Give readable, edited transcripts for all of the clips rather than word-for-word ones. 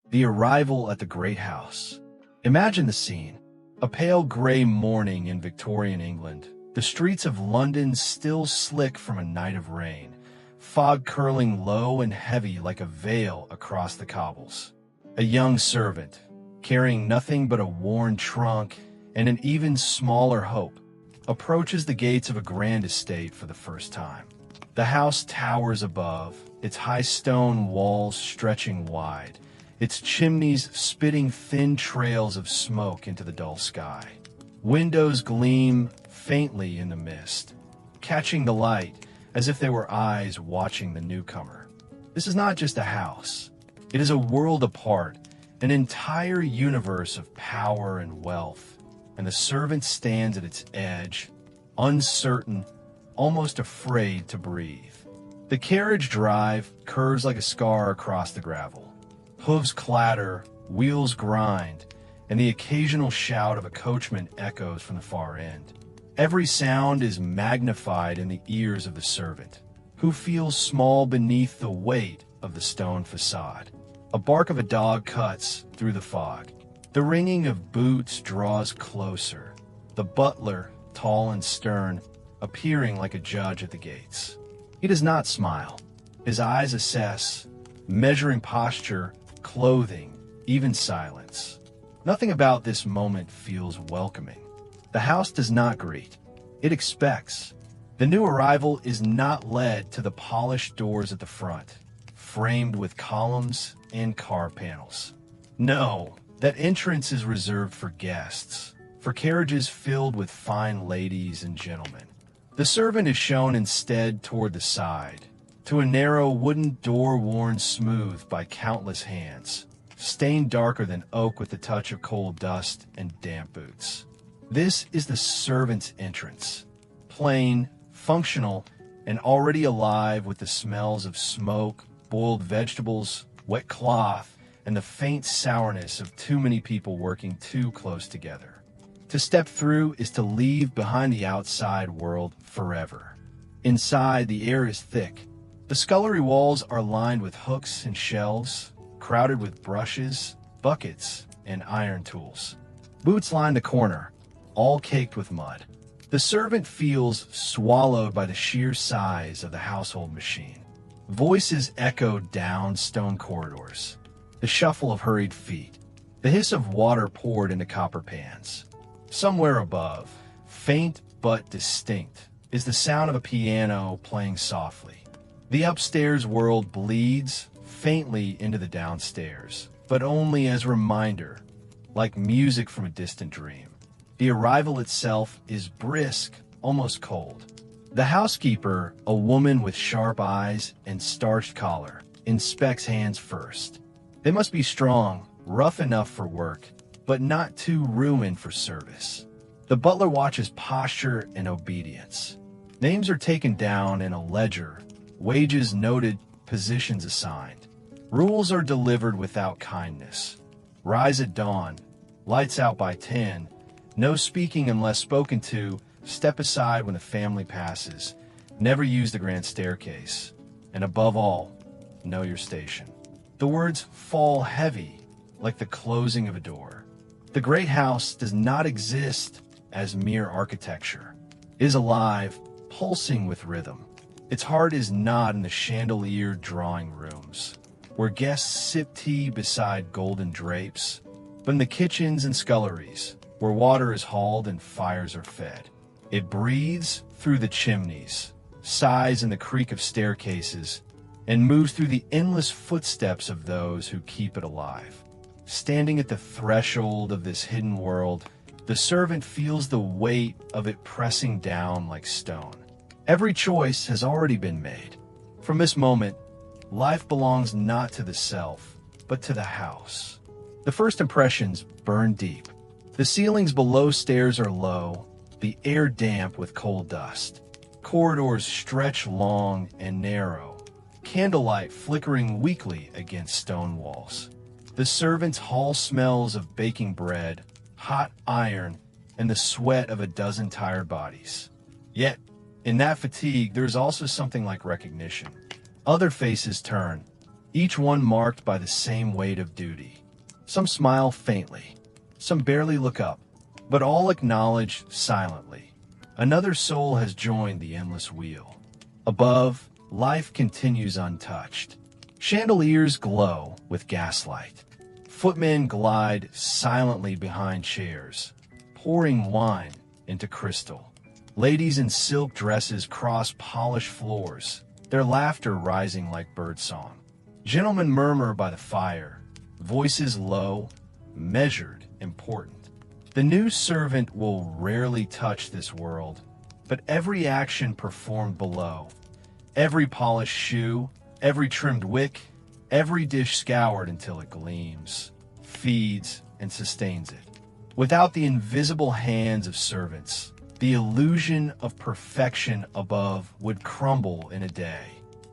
The arrival at the great house. Imagine the scene. A pale gray morning in Victorian England. The streets of London still slick from a night of rain. Fog curling low and heavy like a veil across the cobbles. A young servant, carrying nothing but a worn trunk and an even smaller hope, approaches the gates of a grand estate for the first time. The house towers above, its high stone walls stretching wide, its chimneys spitting thin trails of smoke into the dull sky. Windows gleam faintly in the mist, catching the light as if they were eyes watching the newcomer. This is not just a house. It is a world apart, an entire universe of power and wealth, and the servant stands at its edge, uncertain, almost afraid to breathe. The carriage drive curves like a scar across the gravel. Hooves clatter, wheels grind, and the occasional shout of a coachman echoes from the far end. Every sound is magnified in the ears of the servant, who feels small beneath the weight of the stone facade. A bark of a dog cuts through the fog. The ringing of boots draws closer. The butler, tall and stern, appearing like a judge at the gates. He does not smile. His eyes assess, measuring posture, clothing, even silence. Nothing about this moment feels welcoming. The house does not greet. It expects. The new arrival is not led to the polished doors at the front, framed with columns and car panels. No, that entrance is reserved for guests, for carriages filled with fine ladies and gentlemen. The servant is shown instead toward the side, to a narrow wooden door worn smooth by countless hands, stained darker than oak with the touch of coal dust and damp boots. This is the servant's entrance, plain, functional, and already alive with the smells of smoke, boiled vegetables, wet cloth, and the faint sourness of too many people working too close together. To step through is to leave behind the outside world forever. Inside, the air is thick. The scullery walls are lined with hooks and shelves, crowded with brushes, buckets, and iron tools. Boots line the corner, all caked with mud. The servant feels swallowed by the sheer size of the household machine. Voices echo down stone corridors. The shuffle of hurried feet. The hiss of water poured into copper pans. Somewhere above, faint but distinct, is the sound of a piano playing softly. The upstairs world bleeds faintly into the downstairs, but only as a reminder, like music from a distant dream. The arrival itself is brisk, almost cold. The housekeeper, a woman with sharp eyes and starched collar, inspects hands first. They must be strong, rough enough for work, but not too ruined for service. The butler watches posture and obedience. Names are taken down in a ledger, wages noted, positions assigned. Rules are delivered without kindness. Rise at dawn, lights out by 10, no speaking unless spoken to, step aside when the family passes, never use the grand staircase, and above all, know your station. The words fall heavy, like the closing of a door. The great house does not exist as mere architecture. It is alive, pulsing with rhythm. Its heart is not in the chandeliered drawing rooms, where guests sip tea beside golden drapes, but in the kitchens and sculleries, where water is hauled and fires are fed. It breathes through the chimneys, sighs in the creak of staircases, and moves through the endless footsteps of those who keep it alive. Standing at the threshold of this hidden world, the servant feels the weight of it pressing down like stone. Every choice has already been made. From this moment, life belongs not to the self, but to the house. The first impressions burn deep. The ceilings below stairs are low, the air damp with coal dust. Corridors stretch long and narrow, candlelight flickering weakly against stone walls. The servants' hall smells of baking bread, hot iron, and the sweat of a dozen tired bodies. Yet, in that fatigue, there is also something like recognition. Other faces turn, each one marked by the same weight of duty. Some smile faintly, some barely look up, but all acknowledge silently. Another soul has joined the endless wheel. Above, life continues untouched. Chandeliers glow with gaslight. Footmen glide silently behind chairs, pouring wine into crystal. Ladies in silk dresses cross polished floors, their laughter rising like birdsong. Gentlemen murmur by the fire, voices low, measured, important. The new servant will rarely touch this world, but every action performed below, every polished shoe, every trimmed wick, every dish scoured until it gleams, feeds, and sustains it. Without the invisible hands of servants, the illusion of perfection above would crumble in a day.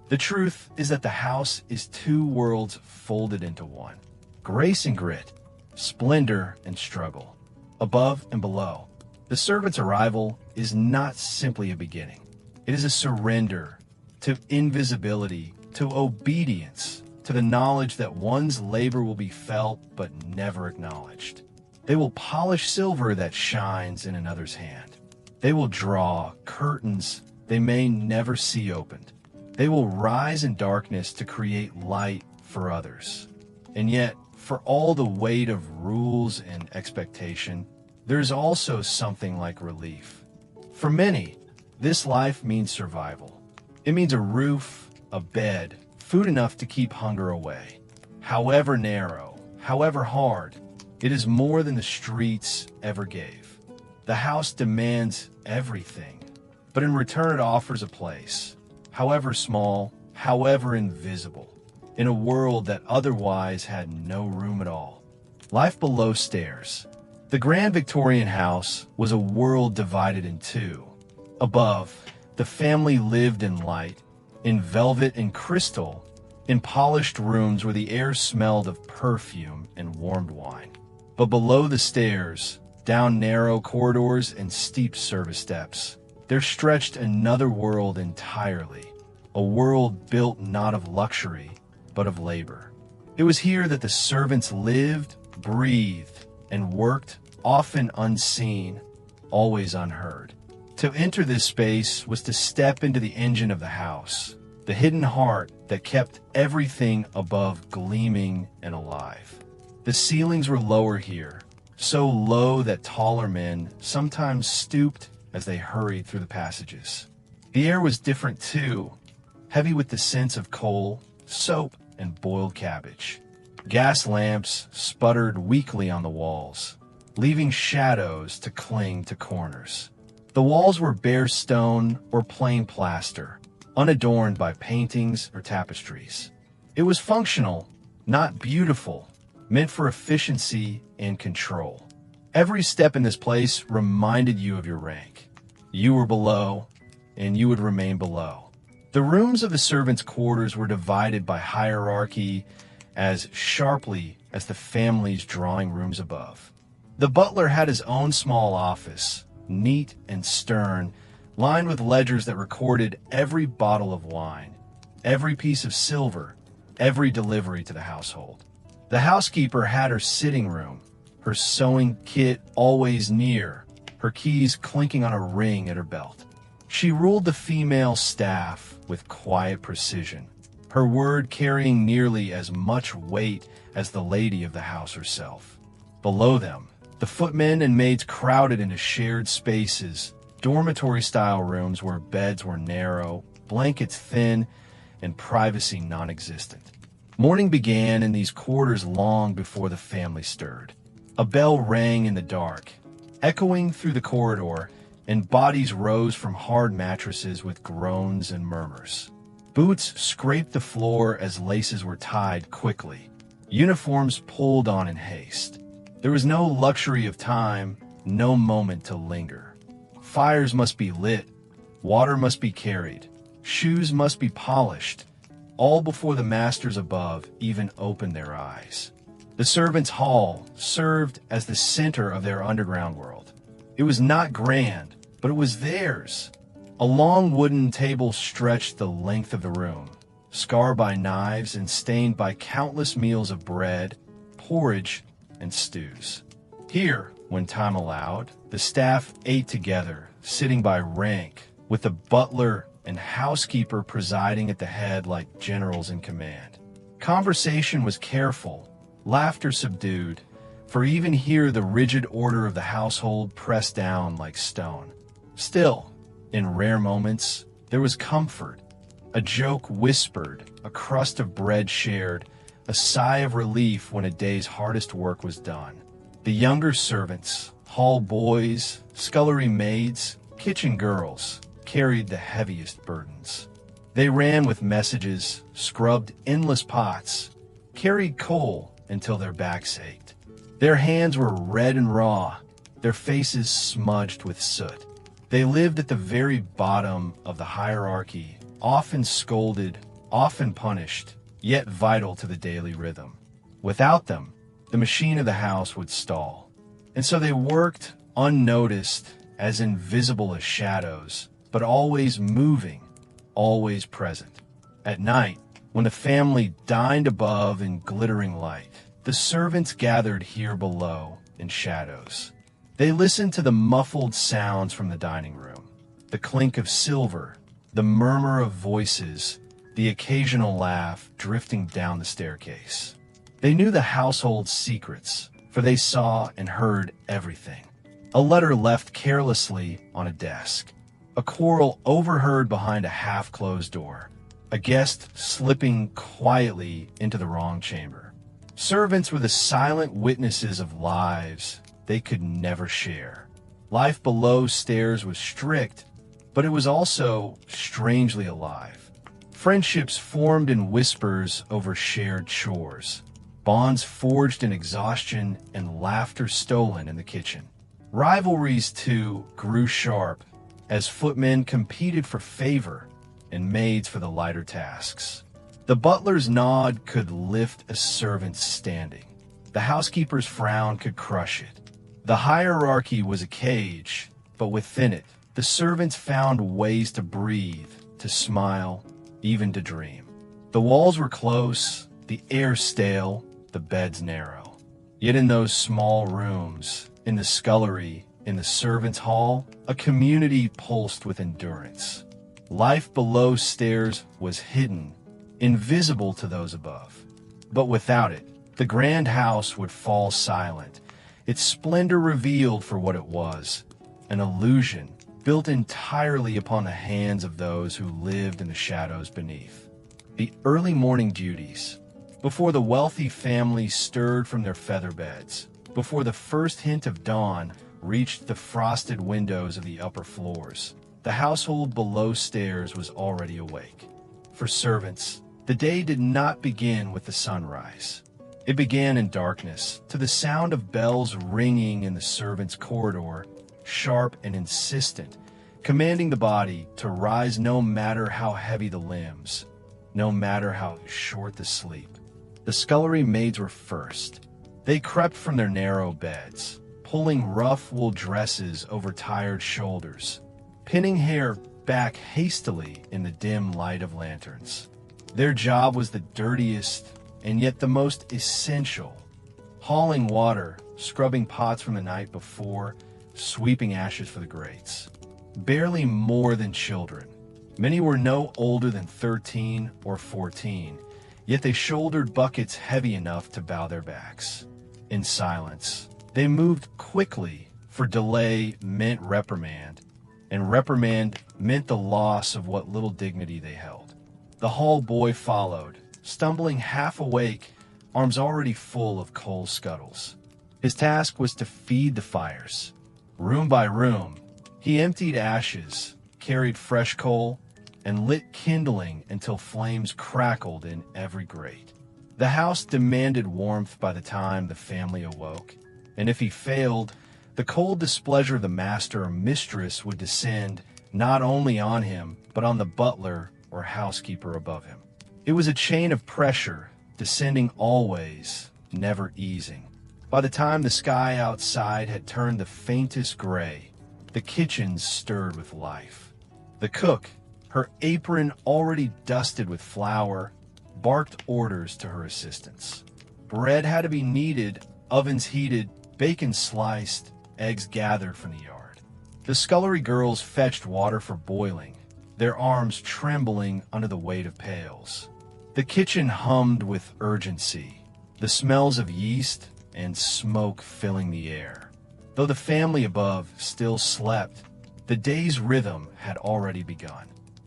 The truth is that the house is two worlds folded into one. Grace and grit, splendor and struggle, above and below. The servant's arrival is not simply a beginning. It is a surrender to invisibility, to obedience, to the knowledge that one's labor will be felt but never acknowledged. They will polish silver that shines in another's hand. They will draw curtains they may never see opened. They will rise in darkness to create light for others. And yet, for all the weight of rules and expectation, there's also something like relief. For many, this life means survival. It means a roof, a bed, food enough to keep hunger away. However narrow, however hard, it is more than the streets ever gave. The house demands everything, but in return it offers a place, however small, however invisible, in a world that otherwise had no room at all. Life below stairs. The grand Victorian house was a world divided in two. Above, the family lived in light, in velvet and crystal, in polished rooms where the air smelled of perfume and warmed wine. But below the stairs, down narrow corridors and steep service steps, there stretched another world entirely, a world built not of luxury, but of labor. It was here that the servants lived, breathed, and worked, often unseen, always unheard. To enter this space was to step into the engine of the house, the hidden heart that kept everything above gleaming and alive. The ceilings were lower here, so low that taller men sometimes stooped as they hurried through the passages. The air was different too, heavy with the scents of coal, soap, and boiled cabbage. Gas lamps sputtered weakly on the walls, leaving shadows to cling to corners. The walls were bare stone or plain plaster, unadorned by paintings or tapestries. It was functional, not beautiful, meant for efficiency and control. Every step in this place reminded you of your rank. You were below, and you would remain below. The rooms of the servants' quarters were divided by hierarchy as sharply as the family's drawing rooms above. The butler had his own small office, neat and stern, lined with ledgers that recorded every bottle of wine, every piece of silver, every delivery to the household. The housekeeper had her sitting room, her sewing kit always near, her keys clinking on a ring at her belt. She ruled the female staff with quiet precision, her word carrying nearly as much weight as the lady of the house herself. Below them, the footmen and maids crowded into shared spaces, dormitory-style rooms where beds were narrow, blankets thin, and privacy non-existent. Morning began in these quarters long before the family stirred. A bell rang in the dark, echoing through the corridor, and bodies rose from hard mattresses with groans and murmurs. Boots scraped the floor as laces were tied quickly, uniforms pulled on in haste. There was no luxury of time, no moment to linger. Fires must be lit, water must be carried, shoes must be polished, all before the masters above even opened their eyes. The servants' hall served as the center of their underground world. It was not grand, but it was theirs. A long wooden table stretched the length of the room, scarred by knives and stained by countless meals of bread, porridge, and stews. Here, when time allowed, the staff ate together, sitting by rank, with the butler and housekeeper presiding at the head like generals in command. Conversation was careful, laughter subdued, for even here the rigid order of the household pressed down like stone. Still, in rare moments, there was comfort. A joke whispered, a crust of bread shared, a sigh of relief when a day's hardest work was done. The younger servants, hall boys, scullery maids, kitchen girls, carried the heaviest burdens. They ran with messages, scrubbed endless pots, carried coal until their backs ached. Their hands were red and raw, their faces smudged with soot. They lived at the very bottom of the hierarchy, often scolded, often punished, yet vital to the daily rhythm. Without them, the machine of the house would stall. And so they worked unnoticed, as invisible as shadows, but always moving, always present. At night, when the family dined above in glittering light, the servants gathered here below in shadows. They listened to the muffled sounds from the dining room, the clink of silver, the murmur of voices, the occasional laugh drifting down the staircase. They knew the household's secrets, for they saw and heard everything. A letter left carelessly on a desk, a quarrel overheard behind a half-closed door, a guest slipping quietly into the wrong chamber. Servants were the silent witnesses of lives they could never share. Life below stairs was strict, but it was also strangely alive. Friendships formed in whispers over shared chores, bonds forged in exhaustion, and laughter stolen in the kitchen. Rivalries, too, grew sharp as footmen competed for favor and maids for the lighter tasks. The butler's nod could lift a servant's standing. The housekeeper's frown could crush it. The hierarchy was a cage, but within it, the servants found ways to breathe, to smile, even to dream. The walls were close, the air stale, the beds narrow. Yet in those small rooms, in the scullery, in the servants' hall, a community pulsed with endurance. Life below stairs was hidden, invisible to those above. But without it, the grand house would fall silent, its splendor revealed for what it was, an illusion built entirely upon the hands of those who lived in the shadows beneath. The early morning duties, before the wealthy families stirred from their feather beds, before the first hint of dawn reached the frosted windows of the upper floors, the household below stairs was already awake. For servants, the day did not begin with the sunrise. It began in darkness, to the sound of bells ringing in the servants' corridor, sharp and insistent, commanding the body to rise no matter how heavy the limbs, no matter how short the sleep. The scullery maids were first. They crept from their narrow beds, pulling rough wool dresses over tired shoulders, pinning hair back hastily in the dim light of lanterns. Their job was the dirtiest and yet the most essential, hauling water, scrubbing pots from the night before, sweeping ashes for the grates. Barely more than children. Many were no older than 13 or 14, yet they shouldered buckets heavy enough to bow their backs. In silence, they moved quickly, for delay meant reprimand, and reprimand meant the loss of what little dignity they held. The hall boy followed, stumbling half awake, arms already full of coal scuttles. His task was to feed the fires. Room by room, he emptied ashes, carried fresh coal, and lit kindling until flames crackled in every grate. The house demanded warmth by the time the family awoke, and if he failed, the cold displeasure of the master or mistress would descend not only on him, but on the butler or housekeeper above him. It was a chain of pressure, descending always, never easing. By the time the sky outside had turned the faintest gray, the kitchen stirred with life. The cook, her apron already dusted with flour, barked orders to her assistants. Bread had to be kneaded, ovens heated, bacon sliced, eggs gathered from the yard. The scullery girls fetched water for boiling, their arms trembling under the weight of pails. The kitchen hummed with urgency, the smells of yeast and smoke filling the air. Though the family above still slept, the day's rhythm had already begun.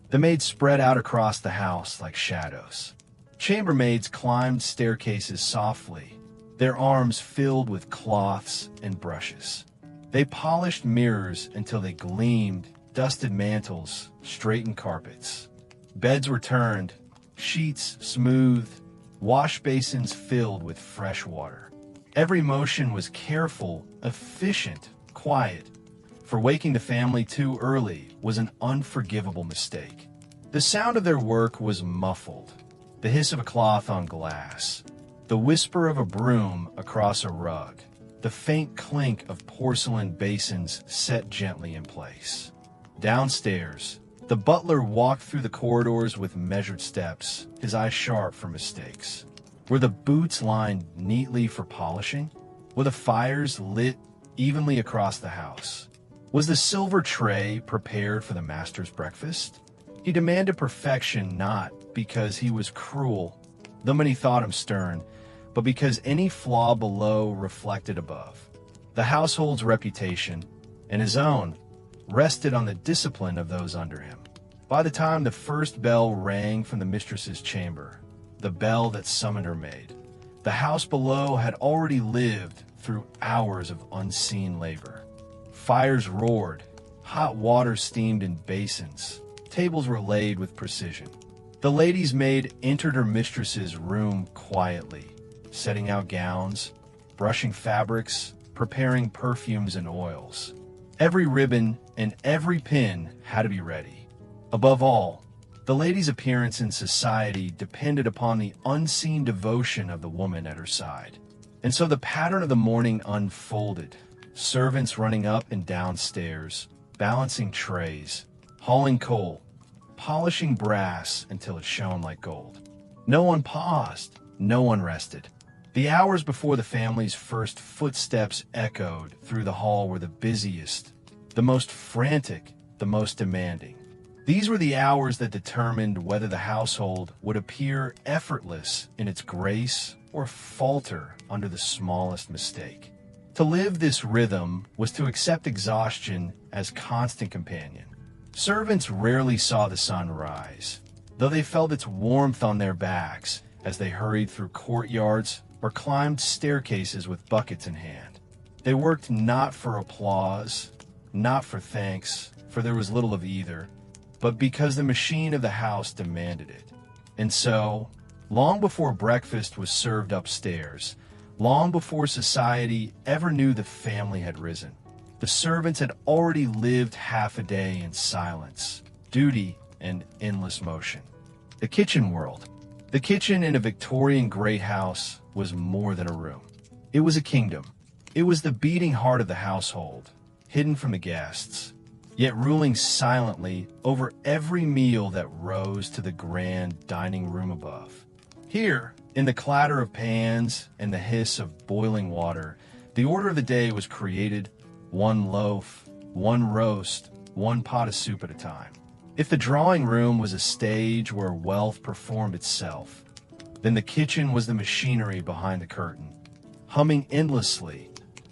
The maids spread out across the house like shadows. Chambermaids climbed staircases softly, their arms filled with cloths and brushes. They polished mirrors until they gleamed, dusted mantles, straightened carpets. Beds were turned, sheets smoothed, wash basins filled with fresh water. Every motion was careful, efficient, quiet. For waking the family too early was an unforgivable mistake. The sound of their work was muffled. The hiss of a cloth on glass, the whisper of a broom across a rug, the faint clink of porcelain basins set gently in place. Downstairs, the butler walked through the corridors with measured steps, his eyes sharp for mistakes. Were the boots lined neatly for polishing? Were the fires lit evenly across the house? Was the silver tray prepared for the master's breakfast? He demanded perfection not because he was cruel, though many thought him stern, but because any flaw below reflected above. The household's reputation, and his own, rested on the discipline of those under him. By the time the first bell rang from the mistress's chamber, the bell that summoned her maid, the house below had already lived through hours of unseen labor. Fires roared, hot water steamed in basins, tables were laid with precision. The lady's maid entered her mistress's room quietly, setting out gowns, brushing fabrics, preparing perfumes and oils. Every ribbon and every pin had to be ready. Above all, the lady's appearance in society depended upon the unseen devotion of the woman at her side. And so the pattern of the morning unfolded, servants running up and down stairs, balancing trays, hauling coal, polishing brass until it shone like gold. No one paused, no one rested. The hours before the family's first footsteps echoed through the hall were the busiest, the most frantic, the most demanding. These were the hours that determined whether the household would appear effortless in its grace or falter under the smallest mistake. To live this rhythm was to accept exhaustion as constant companion. Servants rarely saw the sun rise, though they felt its warmth on their backs as they hurried through courtyards or climbed staircases with buckets in hand. They worked not for applause, not for thanks, for there was little of either, but because the machine of the house demanded it. And so, long before breakfast was served upstairs, long before society ever knew the family had risen, the servants had already lived half a day in silence, duty, and endless motion. The kitchen world. The kitchen in a Victorian great house was more than a room. It was a kingdom. It was the beating heart of the household, hidden from the guests, yet ruling silently over every meal that rose to the grand dining room above. Here, in the clatter of pans and the hiss of boiling water, the order of the day was created, one loaf, one roast, one pot of soup at a time. If the drawing room was a stage where wealth performed itself, then the kitchen was the machinery behind the curtain, humming endlessly,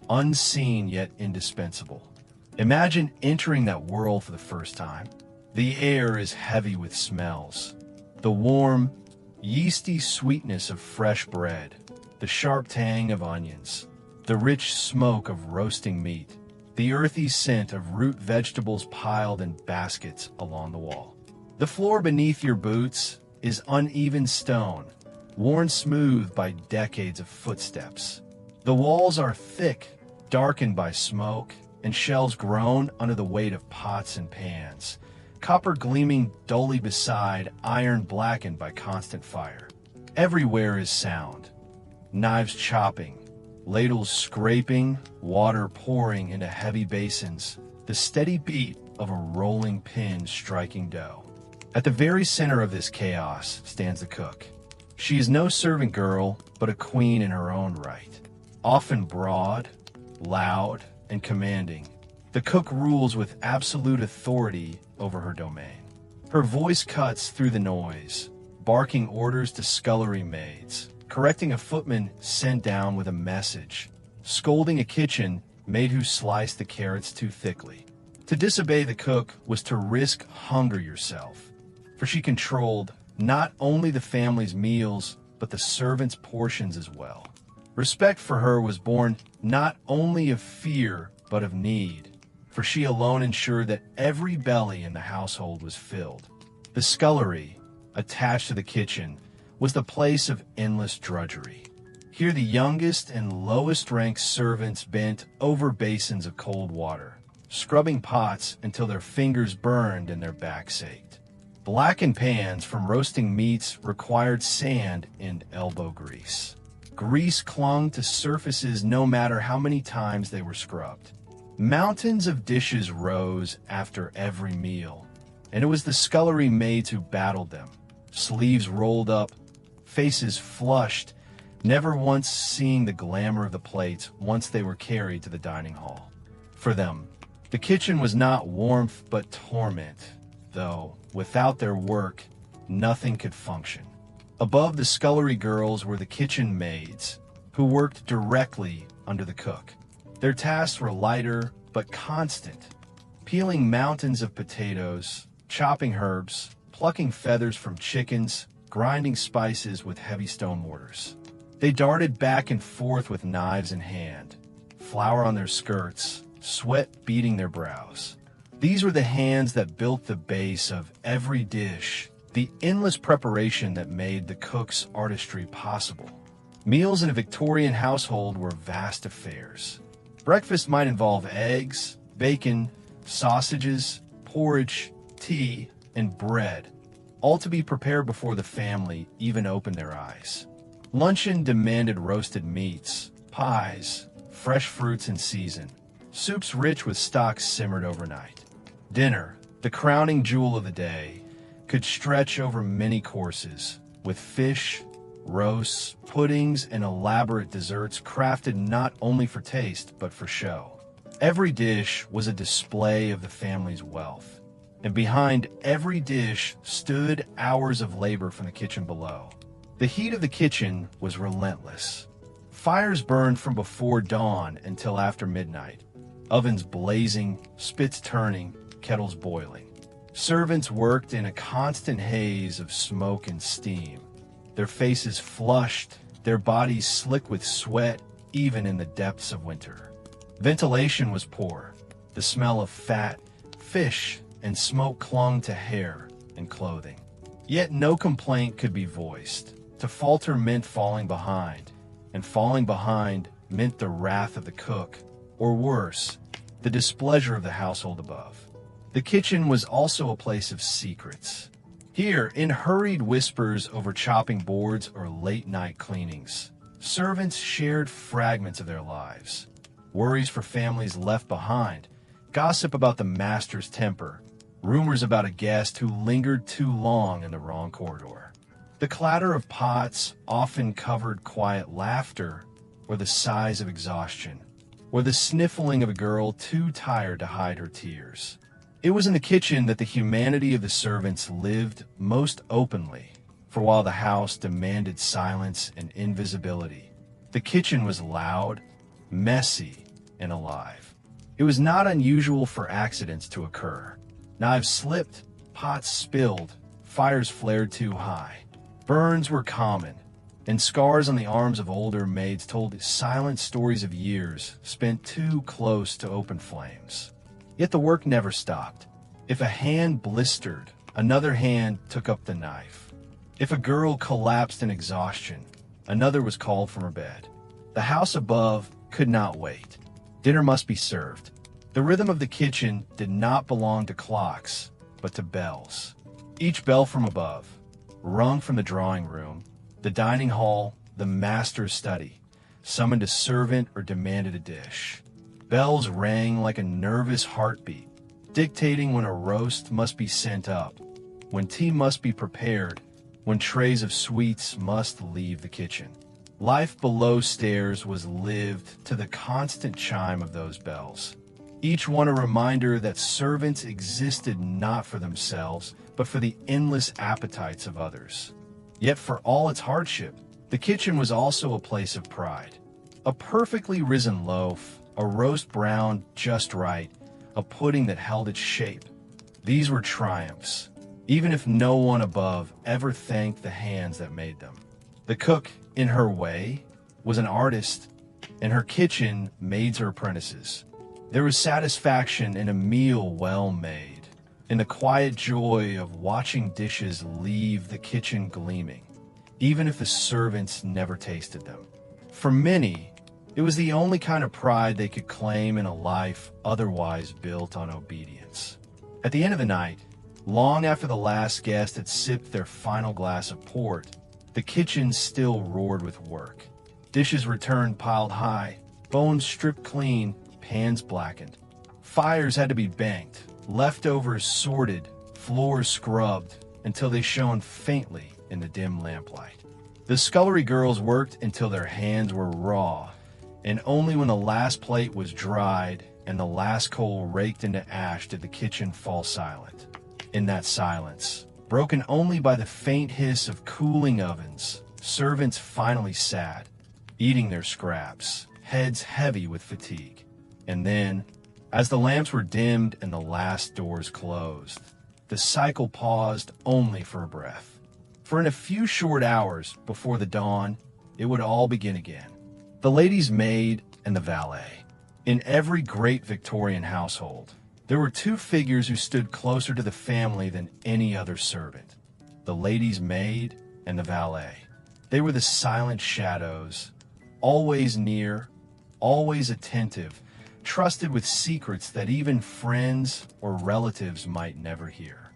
unseen yet indispensable. Imagine entering that world for the first time. The air is heavy with smells. The warm, yeasty sweetness of fresh bread, the sharp tang of onions, the rich smoke of roasting meat, the earthy scent of root vegetables piled in baskets along the wall. The floor beneath your boots is uneven stone, worn smooth by decades of footsteps. The walls are thick, darkened by smoke, and shelves groan under the weight of pots and pans, copper gleaming dully beside iron blackened by constant fire. Everywhere is sound, knives chopping, ladles scraping, water pouring into heavy basins, the steady beat of a rolling pin striking dough. At the very center of this chaos stands the cook. She is no servant girl, but a queen in her own right. Often broad, loud, and commanding, the cook rules with absolute authority over her domain. Her voice cuts through the noise, barking orders to scullery maids, correcting a footman sent down with a message, scolding a kitchen maid who sliced the carrots too thickly. To disobey the cook was to risk hunger yourself, for she controlled not only the family's meals, but the servants' portions as well. Respect for her was born not only of fear, but of need, for she alone ensured that every belly in the household was filled. The scullery, attached to the kitchen, was the place of endless drudgery. Here the youngest and lowest-ranked servants bent over basins of cold water, scrubbing pots until their fingers burned and their backs ached. Blackened pans from roasting meats required sand and elbow grease. Grease clung to surfaces no matter how many times they were scrubbed. Mountains of dishes rose after every meal, and it was the scullery maids who battled them, sleeves rolled up, faces flushed, never once seeing the glamour of the plates once they were carried to the dining hall. For them, the kitchen was not warmth but torment, though, without their work, nothing could function. Above the scullery girls were the kitchen maids, who worked directly under the cook. Their tasks were lighter but constant, peeling mountains of potatoes, chopping herbs, plucking feathers from chickens, grinding spices with heavy stone mortars. They darted back and forth with knives in hand, flour on their skirts, sweat beading their brows. These were the hands that built the base of every dish, the endless preparation that made the cook's artistry possible. Meals in a Victorian household were vast affairs. Breakfast might involve eggs, bacon, sausages, porridge, tea, and bread, all to be prepared before the family even opened their eyes. Luncheon demanded roasted meats, pies, fresh fruits in season, soups rich with stock simmered overnight. Dinner, the crowning jewel of the day, could stretch over many courses, with fish, roasts, puddings, and elaborate desserts crafted not only for taste, but for show. Every dish was a display of the family's wealth, and behind every dish stood hours of labor from the kitchen below. The heat of the kitchen was relentless. Fires burned from before dawn until after midnight, ovens blazing, spits turning, kettles boiling. Servants worked in a constant haze of smoke and steam, their faces flushed, their bodies slick with sweat, even in the depths of winter. Ventilation was poor. The smell of fat, fish, and smoke clung to hair and clothing. Yet no complaint could be voiced. To falter meant falling behind, and falling behind meant the wrath of the cook, or worse, the displeasure of the household above. The kitchen was also a place of secrets. Here, in hurried whispers over chopping boards or late-night cleanings, servants shared fragments of their lives, worries for families left behind, gossip about the master's temper, rumors about a guest who lingered too long in the wrong corridor. The clatter of pots often covered quiet laughter or the sighs of exhaustion, or the sniffling of a girl too tired to hide her tears. It was in the kitchen that the humanity of the servants lived most openly, for while the house demanded silence and invisibility, the kitchen was loud, messy, and alive. It was not unusual for accidents to occur. Knives slipped, pots spilled, fires flared too high. Burns were common, and scars on the arms of older maids told silent stories of years spent too close to open flames. Yet the work never stopped. If a hand blistered, another hand took up the knife. If a girl collapsed in exhaustion, another was called from her bed. The house above could not wait. Dinner must be served. The rhythm of the kitchen did not belong to clocks, but to bells. Each bell from above, rung from the drawing room, the dining hall, the master's study, summoned a servant or demanded a dish. Bells rang like a nervous heartbeat, dictating when a roast must be sent up, when tea must be prepared, when trays of sweets must leave the kitchen. Life below stairs was lived to the constant chime of those bells, each one a reminder that servants existed not for themselves, but for the endless appetites of others. Yet for all its hardship, the kitchen was also a place of pride. A perfectly risen loaf, a roast browned just right, a pudding that held its shape. These were triumphs, even if no one above ever thanked the hands that made them. The cook, in her way, was an artist. In her kitchen, maids are apprentices. There was satisfaction in a meal well made, in the quiet joy of watching dishes leave the kitchen gleaming, even if the servants never tasted them. For many, it was the only kind of pride they could claim in a life otherwise built on obedience. At the end of the night, long after the last guest had sipped their final glass of port, the kitchen still roared with work. Dishes returned piled high, bones stripped clean, pans blackened. Fires had to be banked, leftovers sorted, floors scrubbed, until they shone faintly in the dim lamplight. The scullery girls worked until their hands were raw, and only when the last plate was dried and the last coal raked into ash did the kitchen fall silent. In that silence, broken only by the faint hiss of cooling ovens, servants finally sat, eating their scraps, heads heavy with fatigue. And then, as the lamps were dimmed and the last doors closed, the cycle paused only for a breath. For in a few short hours before the dawn, it would all begin again. The lady's maid and the valet. In every great Victorian household, there were two figures who stood closer to the family than any other servant: the lady's maid and the valet. They were the silent shadows, always near, always attentive, trusted with secrets that even friends or relatives might never hear.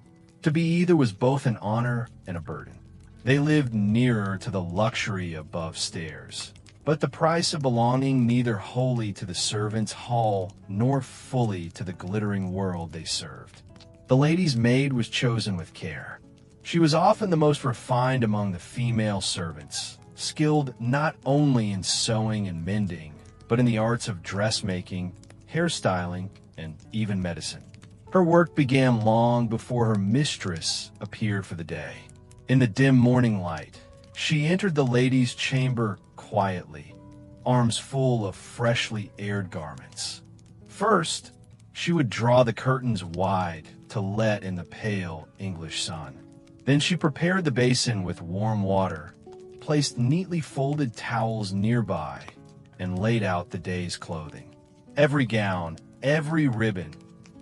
To be either was both an honor and a burden. They lived nearer to the luxury above stairs, but the price of belonging neither wholly to the servants' hall nor fully to the glittering world they served. The lady's maid was chosen with care. She was often the most refined among the female servants, skilled not only in sewing and mending, but in the arts of dressmaking, hairstyling, and even medicine. Her work began long before her mistress appeared for the day. In the dim morning light, she entered the lady's chamber quietly, arms full of freshly aired garments. First, she would draw the curtains wide to let in the pale English sun. Then she prepared the basin with warm water, placed neatly folded towels nearby, and laid out the day's clothing. Every gown, every ribbon,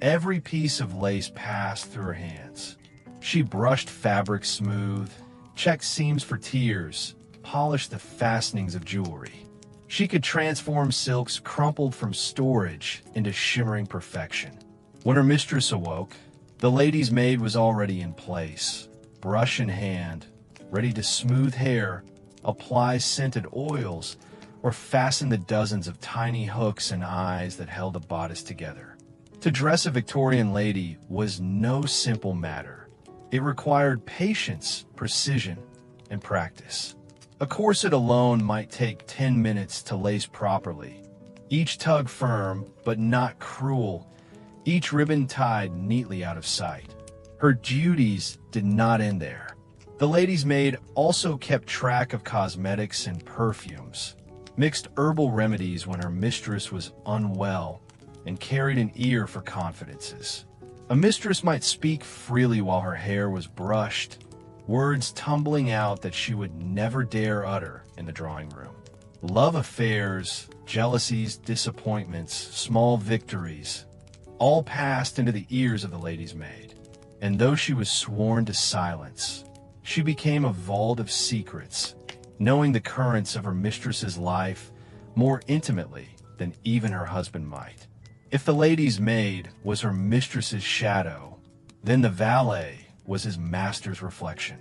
every piece of lace passed through her hands. She brushed fabric smooth, checked seams for tears, polished the fastenings of jewelry. She could transform silks crumpled from storage into shimmering perfection. When her mistress awoke, the lady's maid was already in place, brush in hand, ready to smooth hair, apply scented oils, or fasten the dozens of tiny hooks and eyes that held a bodice together. To dress a Victorian lady was no simple matter. It required patience, precision, and practice. A corset alone might take 10 minutes to lace properly, each tug firm but not cruel, each ribbon tied neatly out of sight. Her duties did not end there. The lady's maid also kept track of cosmetics and perfumes, mixed herbal remedies when her mistress was unwell, and carried an ear for confidences. A mistress might speak freely while her hair was brushed, words tumbling out that she would never dare utter in the drawing room. Love affairs, jealousies, disappointments, small victories, all passed into the ears of the lady's maid. And though she was sworn to silence, she became a vault of secrets, knowing the currents of her mistress's life more intimately than even her husband might. If the lady's maid was her mistress's shadow, then the valet was his master's reflection.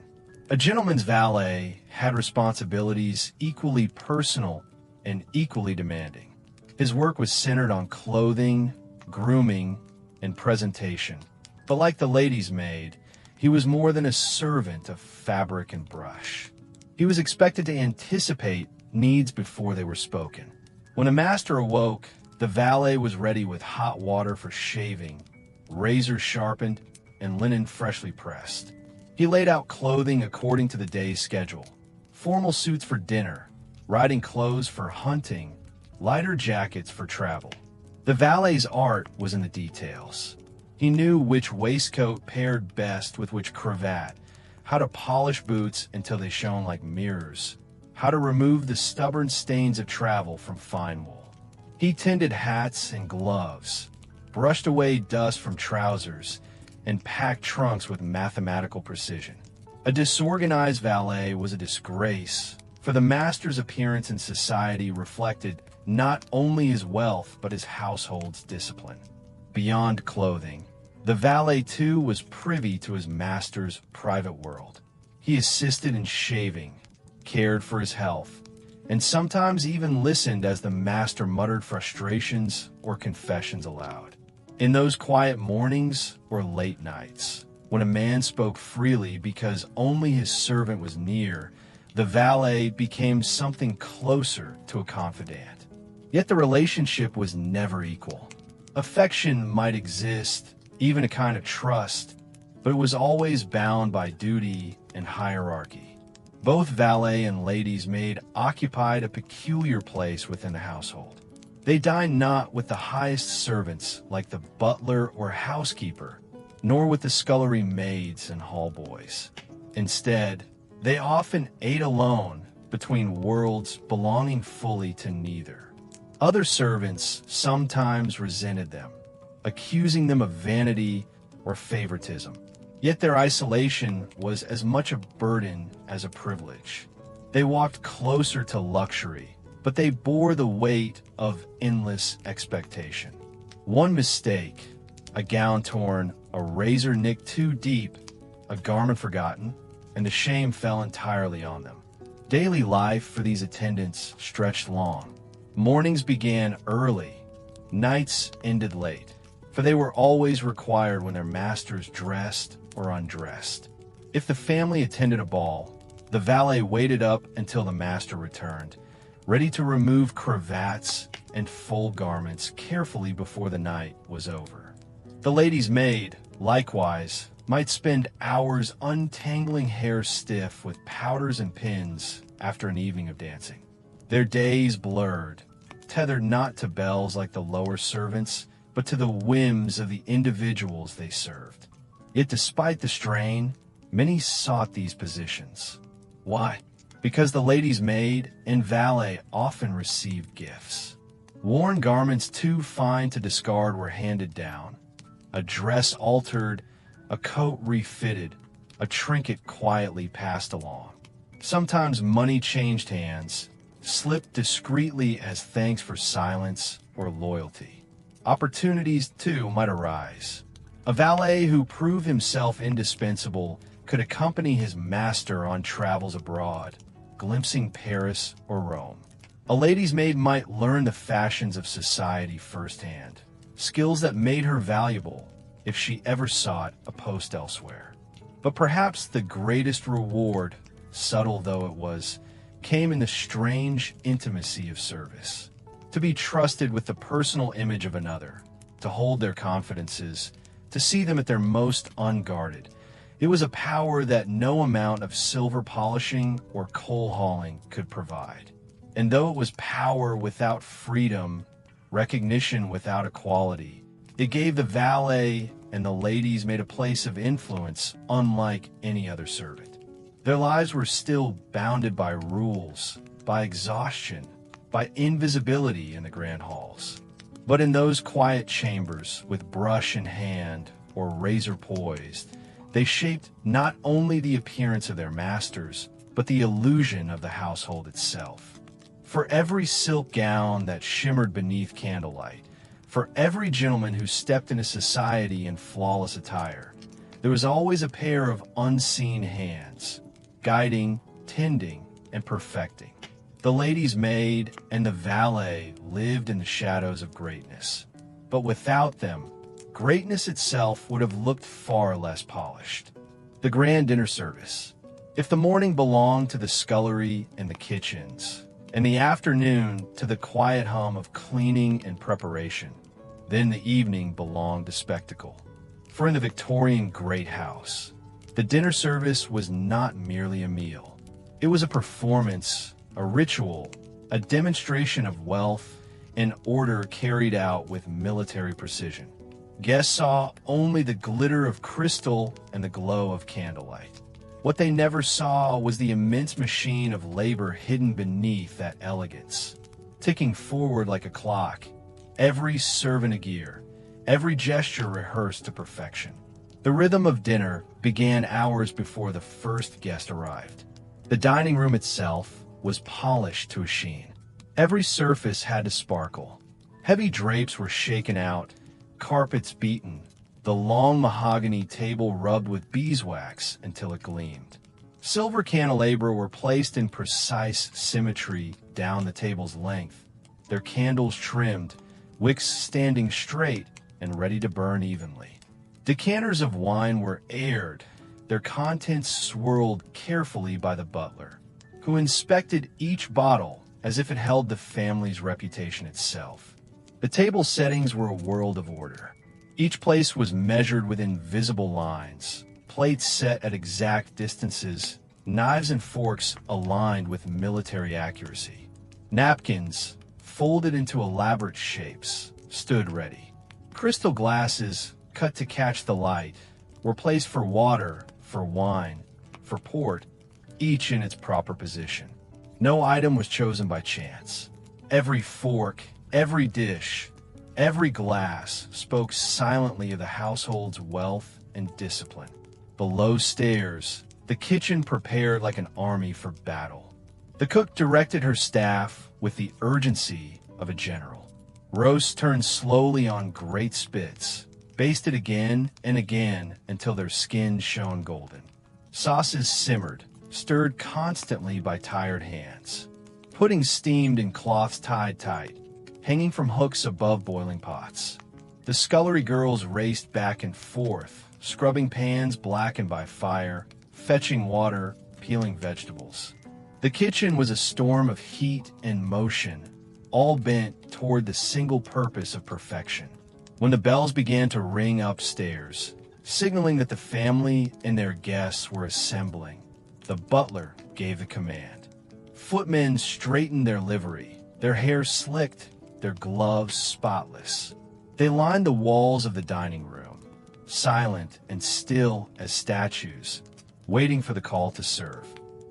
A gentleman's valet had responsibilities equally personal and equally demanding. His work was centered on clothing, grooming, and presentation. But like the lady's maid, He was more than a servant of fabric and brush. He was expected to anticipate needs before they were spoken. When a master awoke, the valet was ready with hot water for shaving, razor sharpened, and linen freshly pressed. He laid out clothing according to the day's schedule. Formal suits for dinner, riding clothes for hunting, lighter jackets for travel. The valet's art was in the details. He knew which waistcoat paired best with which cravat, how to polish boots until they shone like mirrors, how to remove the stubborn stains of travel from fine wool. He tended hats and gloves, brushed away dust from trousers, and packed trunks with mathematical precision. A disorganized valet was a disgrace, for the master's appearance in society reflected not only his wealth but his household's discipline. Beyond clothing, the valet too was privy to his master's private world. He assisted in shaving, cared for his health, and sometimes even listened as the master muttered frustrations or confessions aloud. In those quiet mornings or late nights, when a man spoke freely because only his servant was near, the valet became something closer to a confidant. Yet the relationship was never equal. Affection might exist, even a kind of trust, but it was always bound by duty and hierarchy. Both valet and lady's maid occupied a peculiar place within the household. They dined not with the highest servants like the butler or housekeeper, nor with the scullery maids and hall boys. Instead, they often ate alone between worlds belonging fully to neither. Other servants sometimes resented them, accusing them of vanity or favoritism. Yet their isolation was as much a burden as a privilege. They walked closer to luxury, but they bore the weight of endless expectation. One mistake, a gown torn, a razor nicked too deep, a garment forgotten, and the shame fell entirely on them. Daily life for these attendants stretched long. Mornings began early, nights ended late, for they were always required when their masters dressed or undressed. If the family attended a ball, the valet waited up until the master returned, ready to remove cravats and fold garments carefully before the night was over. The lady's maid, likewise, might spend hours untangling hair stiff with powders and pins after an evening of dancing. Their days blurred, tethered not to bells like the lower servants, but to the whims of the individuals they served. Yet despite the strain, many sought these positions. Why? Because the lady's maid and valet often received gifts. Worn garments too fine to discard were handed down. A dress altered, a coat refitted, a trinket quietly passed along. Sometimes money changed hands, slipped discreetly as thanks for silence or loyalty. Opportunities, too, might arise. A valet who proved himself indispensable could accompany his master on travels abroad, glimpsing Paris or Rome. A lady's maid might learn the fashions of society firsthand, skills that made her valuable if she ever sought a post elsewhere. But perhaps the greatest reward, subtle though it was, came in the strange intimacy of service. To be trusted with the personal image of another, to hold their confidences, to see them at their most unguarded. It was a power that no amount of silver polishing or coal hauling could provide. And though it was power without freedom, recognition without equality, it gave the valet and the lady's maid a place of influence unlike any other servant. Their lives were still bounded by rules, by exhaustion, by invisibility in the grand halls. But in those quiet chambers, with brush in hand or razor poised, they shaped not only the appearance of their masters, but the illusion of the household itself. For every silk gown that shimmered beneath candlelight, for every gentleman who stepped into society in flawless attire, there was always a pair of unseen hands, guiding, tending, and perfecting. The lady's maid and the valet lived in the shadows of greatness, but without them, greatness itself would have looked far less polished. The grand dinner service. If the morning belonged to the scullery and the kitchens, and the afternoon to the quiet hum of cleaning and preparation, then the evening belonged to spectacle. For in the Victorian great house, the dinner service was not merely a meal. It was a performance, a ritual, a demonstration of wealth and order carried out with military precision. Guests saw only the glitter of crystal and the glow of candlelight. What they never saw was the immense machine of labor hidden beneath that elegance, ticking forward like a clock, every serve in a gear, every gesture rehearsed to perfection. The rhythm of dinner began hours before the first guest arrived. The dining room itself was polished to a sheen. Every surface had to sparkle. Heavy drapes were shaken out, carpets beaten, the long mahogany table rubbed with beeswax until it gleamed. Silver candelabra were placed in precise symmetry down the table's length, their candles trimmed, wicks standing straight and ready to burn evenly. Decanters of wine were aired, their contents swirled carefully by the butler, who inspected each bottle as if it held the family's reputation itself. The table settings were a world of order. Each place was measured with invisible lines, plates set at exact distances, knives and forks aligned with military accuracy. Napkins, folded into elaborate shapes, stood ready. Crystal glasses, cut to catch the light, were placed for water, for wine, for port, each in its proper position. No item was chosen by chance. Every fork, every dish, every glass spoke silently of the household's wealth and discipline. Below stairs, the kitchen prepared like an army for battle. The cook directed her staff with the urgency of a general. Roasts turned slowly on great spits, basted again and again until their skin shone golden. Sauces simmered, stirred constantly by tired hands. Puddings steamed in cloths tied tight, hanging from hooks above boiling pots. The scullery girls raced back and forth, scrubbing pans blackened by fire, fetching water, peeling vegetables. The kitchen was a storm of heat and motion, all bent toward the single purpose of perfection. When the bells began to ring upstairs, signaling that the family and their guests were assembling, the butler gave the command. Footmen straightened their livery, their hair slicked, their gloves spotless. They lined the walls of the dining room, silent and still as statues, waiting for the call to serve.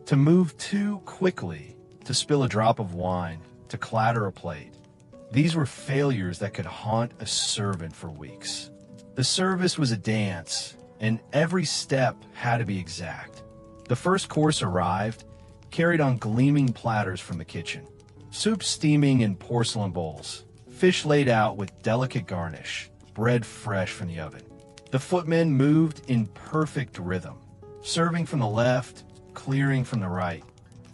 To move too quickly, to spill a drop of wine, to clatter a plate. These were failures that could haunt a servant for weeks. The service was a dance, and every step had to be exact. The first course arrived, carried on gleaming platters from the kitchen. Soup steaming in porcelain bowls, fish laid out with delicate garnish, bread fresh from the oven. The footmen moved in perfect rhythm, serving from the left, clearing from the right,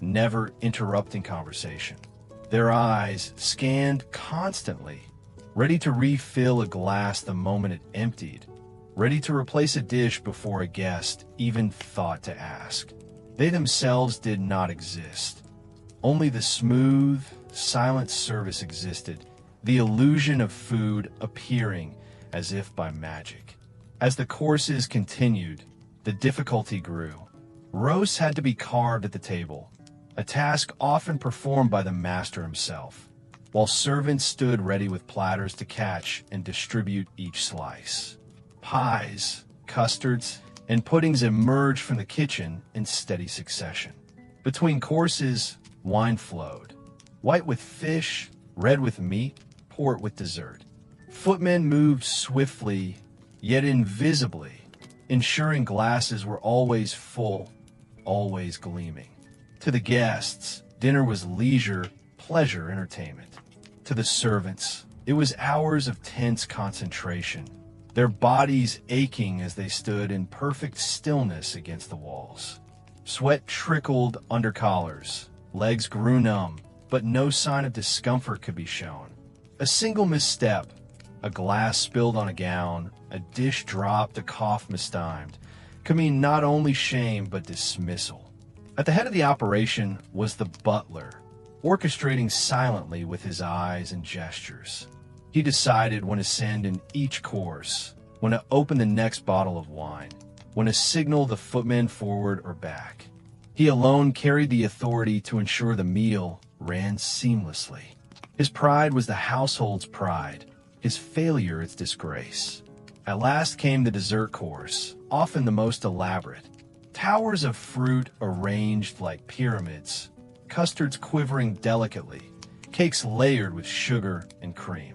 never interrupting conversation. Their eyes scanned constantly, ready to refill a glass the moment it emptied, ready to replace a dish before a guest even thought to ask. They themselves did not exist. Only the smooth, silent service existed, the illusion of food appearing as if by magic. As the courses continued, the difficulty grew. Roasts had to be carved at the table, a task often performed by the master himself, while servants stood ready with platters to catch and distribute each slice. Pies, custards, and puddings emerged from the kitchen in steady succession. Between courses, wine flowed, white with fish, red with meat, port with dessert. Footmen moved swiftly, yet invisibly, ensuring glasses were always full, always gleaming. To the guests, dinner was leisure, pleasure, entertainment. To the servants, it was hours of tense concentration, their bodies aching as they stood in perfect stillness against the walls. Sweat trickled under collars, legs grew numb, but no sign of discomfort could be shown. A single misstep, a glass spilled on a gown, a dish dropped, a cough mistimed, could mean not only shame but dismissal. At the head of the operation was the butler, orchestrating silently with his eyes and gestures. He decided when to send in each course, when to open the next bottle of wine, when to signal the footman forward or back. He alone carried the authority to ensure the meal ran seamlessly. His pride was the household's pride, his failure its disgrace. At last came the dessert course, often the most elaborate. Towers of fruit arranged like pyramids, custards quivering delicately, cakes layered with sugar and cream.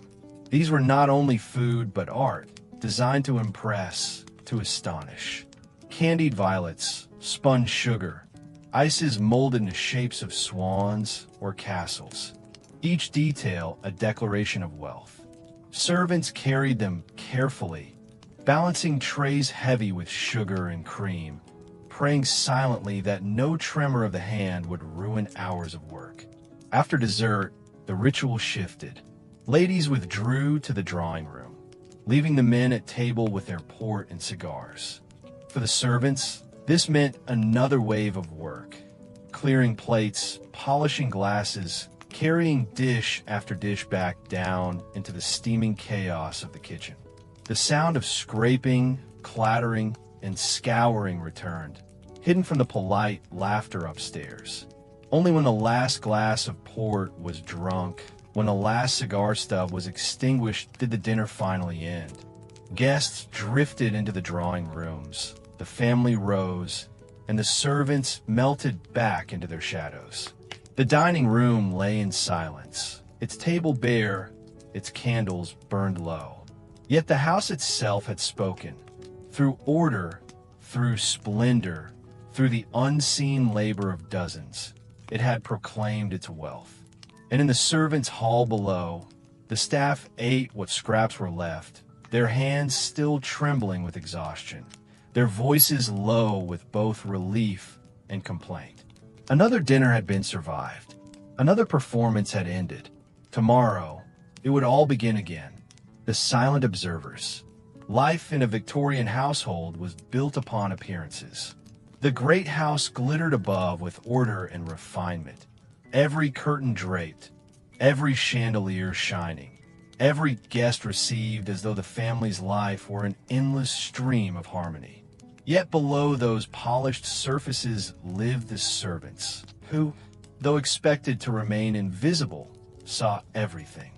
These were not only food but art, designed to impress, to astonish. Candied violets, spun sugar, ices molded into shapes of swans or castles. Each detail a declaration of wealth. Servants carried them carefully, balancing trays heavy with sugar and cream, praying silently that no tremor of the hand would ruin hours of work. After dessert, the ritual shifted. Ladies withdrew to the drawing room, leaving the men at table with their port and cigars. For the servants, this meant another wave of work, clearing plates, polishing glasses, carrying dish after dish back down into the steaming chaos of the kitchen. The sound of scraping, clattering, and scouring returned, hidden from the polite laughter upstairs. Only when the last glass of port was drunk, when the last cigar stub was extinguished, did the dinner finally end. Guests drifted into the drawing rooms, the family rose, and the servants melted back into their shadows. The dining room lay in silence, its table bare, its candles burned low. Yet the house itself had spoken. Through order, through splendor, through the unseen labor of dozens, it had proclaimed its wealth. And in the servants' hall below, the staff ate what scraps were left, their hands still trembling with exhaustion, their voices low with both relief and complaint. Another dinner had been survived. Another performance had ended. Tomorrow, it would all begin again. The silent observers. Life in a Victorian household was built upon appearances. The great house glittered above with order and refinement. Every curtain draped, every chandelier shining, every guest received as though the family's life were an endless stream of harmony. Yet below those polished surfaces lived the servants, who, though expected to remain invisible, saw everything.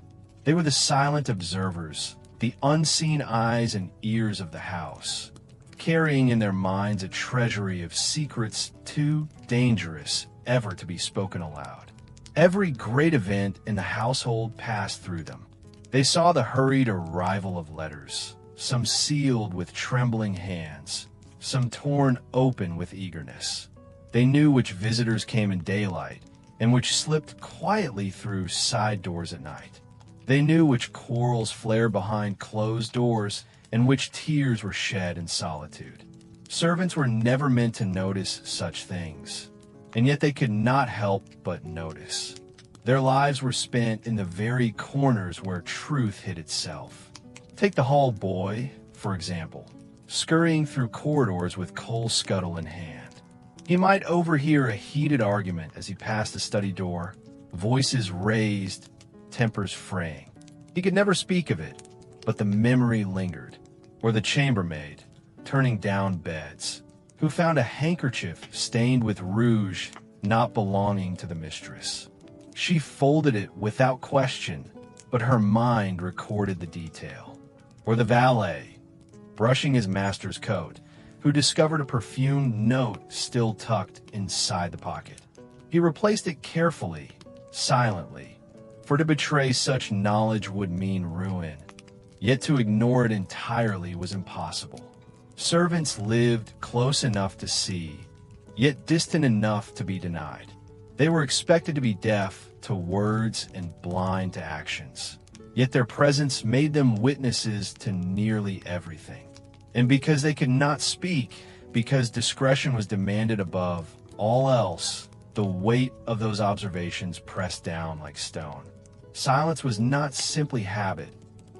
They were the silent observers, the unseen eyes and ears of the house, carrying in their minds a treasury of secrets too dangerous ever to be spoken aloud. Every great event in the household passed through them. They saw the hurried arrival of letters, some sealed with trembling hands, some torn open with eagerness. They knew which visitors came in daylight and which slipped quietly through side doors at night. They knew which quarrels flared behind closed doors and which tears were shed in solitude. Servants were never meant to notice such things, and yet they could not help but notice. Their lives were spent in the very corners where truth hid itself. Take the hall boy, for example, scurrying through corridors with coal scuttle in hand. He might overhear a heated argument as he passed the study door, voices raised, tempers fraying. He could never speak of it, but the memory lingered. Or the chambermaid, turning down beds, who found a handkerchief stained with rouge not belonging to the mistress. She folded it without question, but her mind recorded the detail. Or the valet, brushing his master's coat, who discovered a perfumed note still tucked inside the pocket. He replaced it carefully, silently, for to betray such knowledge would mean ruin, yet to ignore it entirely was impossible. Servants lived close enough to see, yet distant enough to be denied. They were expected to be deaf to words and blind to actions, yet their presence made them witnesses to nearly everything. And because they could not speak, because discretion was demanded above all else, the weight of those observations pressed down like stone. Silence was not simply habit,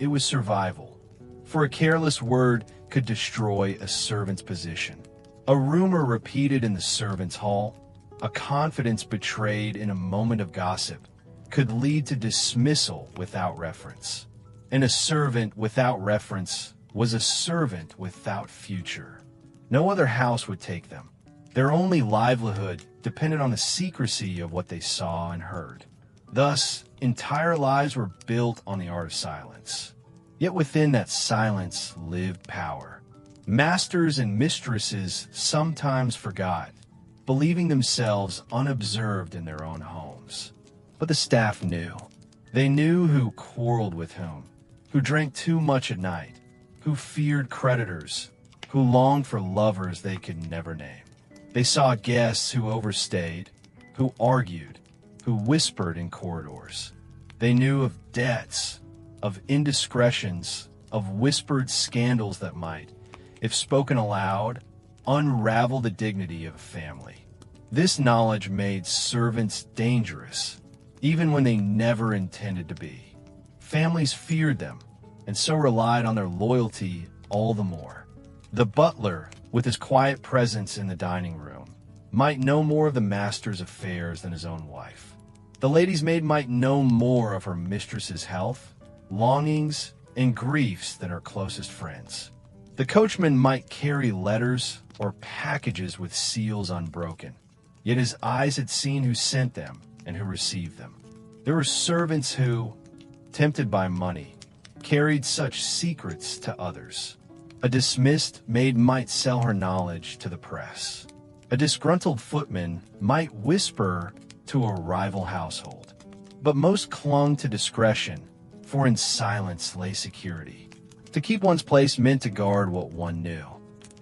it was survival. For a careless word could destroy a servant's position. A rumor repeated in the servants' hall, a confidence betrayed in a moment of gossip, could lead to dismissal without reference. And a servant without reference was a servant without future. No other house would take them. Their only livelihood depended on the secrecy of what they saw and heard. Thus, entire lives were built on the art of silence. Yet within that silence lived power. Masters and mistresses sometimes forgot, believing themselves unobserved in their own homes. But the staff knew. They knew who quarreled with whom, who drank too much at night, who feared creditors, who longed for lovers they could never name. They saw guests who overstayed, who argued, who whispered in corridors. They knew of debts, of indiscretions, of whispered scandals that might, if spoken aloud, unravel the dignity of a family. This knowledge made servants dangerous, even when they never intended to be. Families feared them, and so relied on their loyalty all the more. The butler, with his quiet presence in the dining room, might know more of the master's affairs than his own wife. The lady's maid might know more of her mistress's health, longings, and griefs than her closest friends. The coachman might carry letters or packages with seals unbroken, yet his eyes had seen who sent them and who received them. There were servants who, tempted by money, carried such secrets to others. A dismissed maid might sell her knowledge to the press. A disgruntled footman might whisper to a rival household. But most clung to discretion, for in silence lay security. To keep one's place meant to guard what one knew.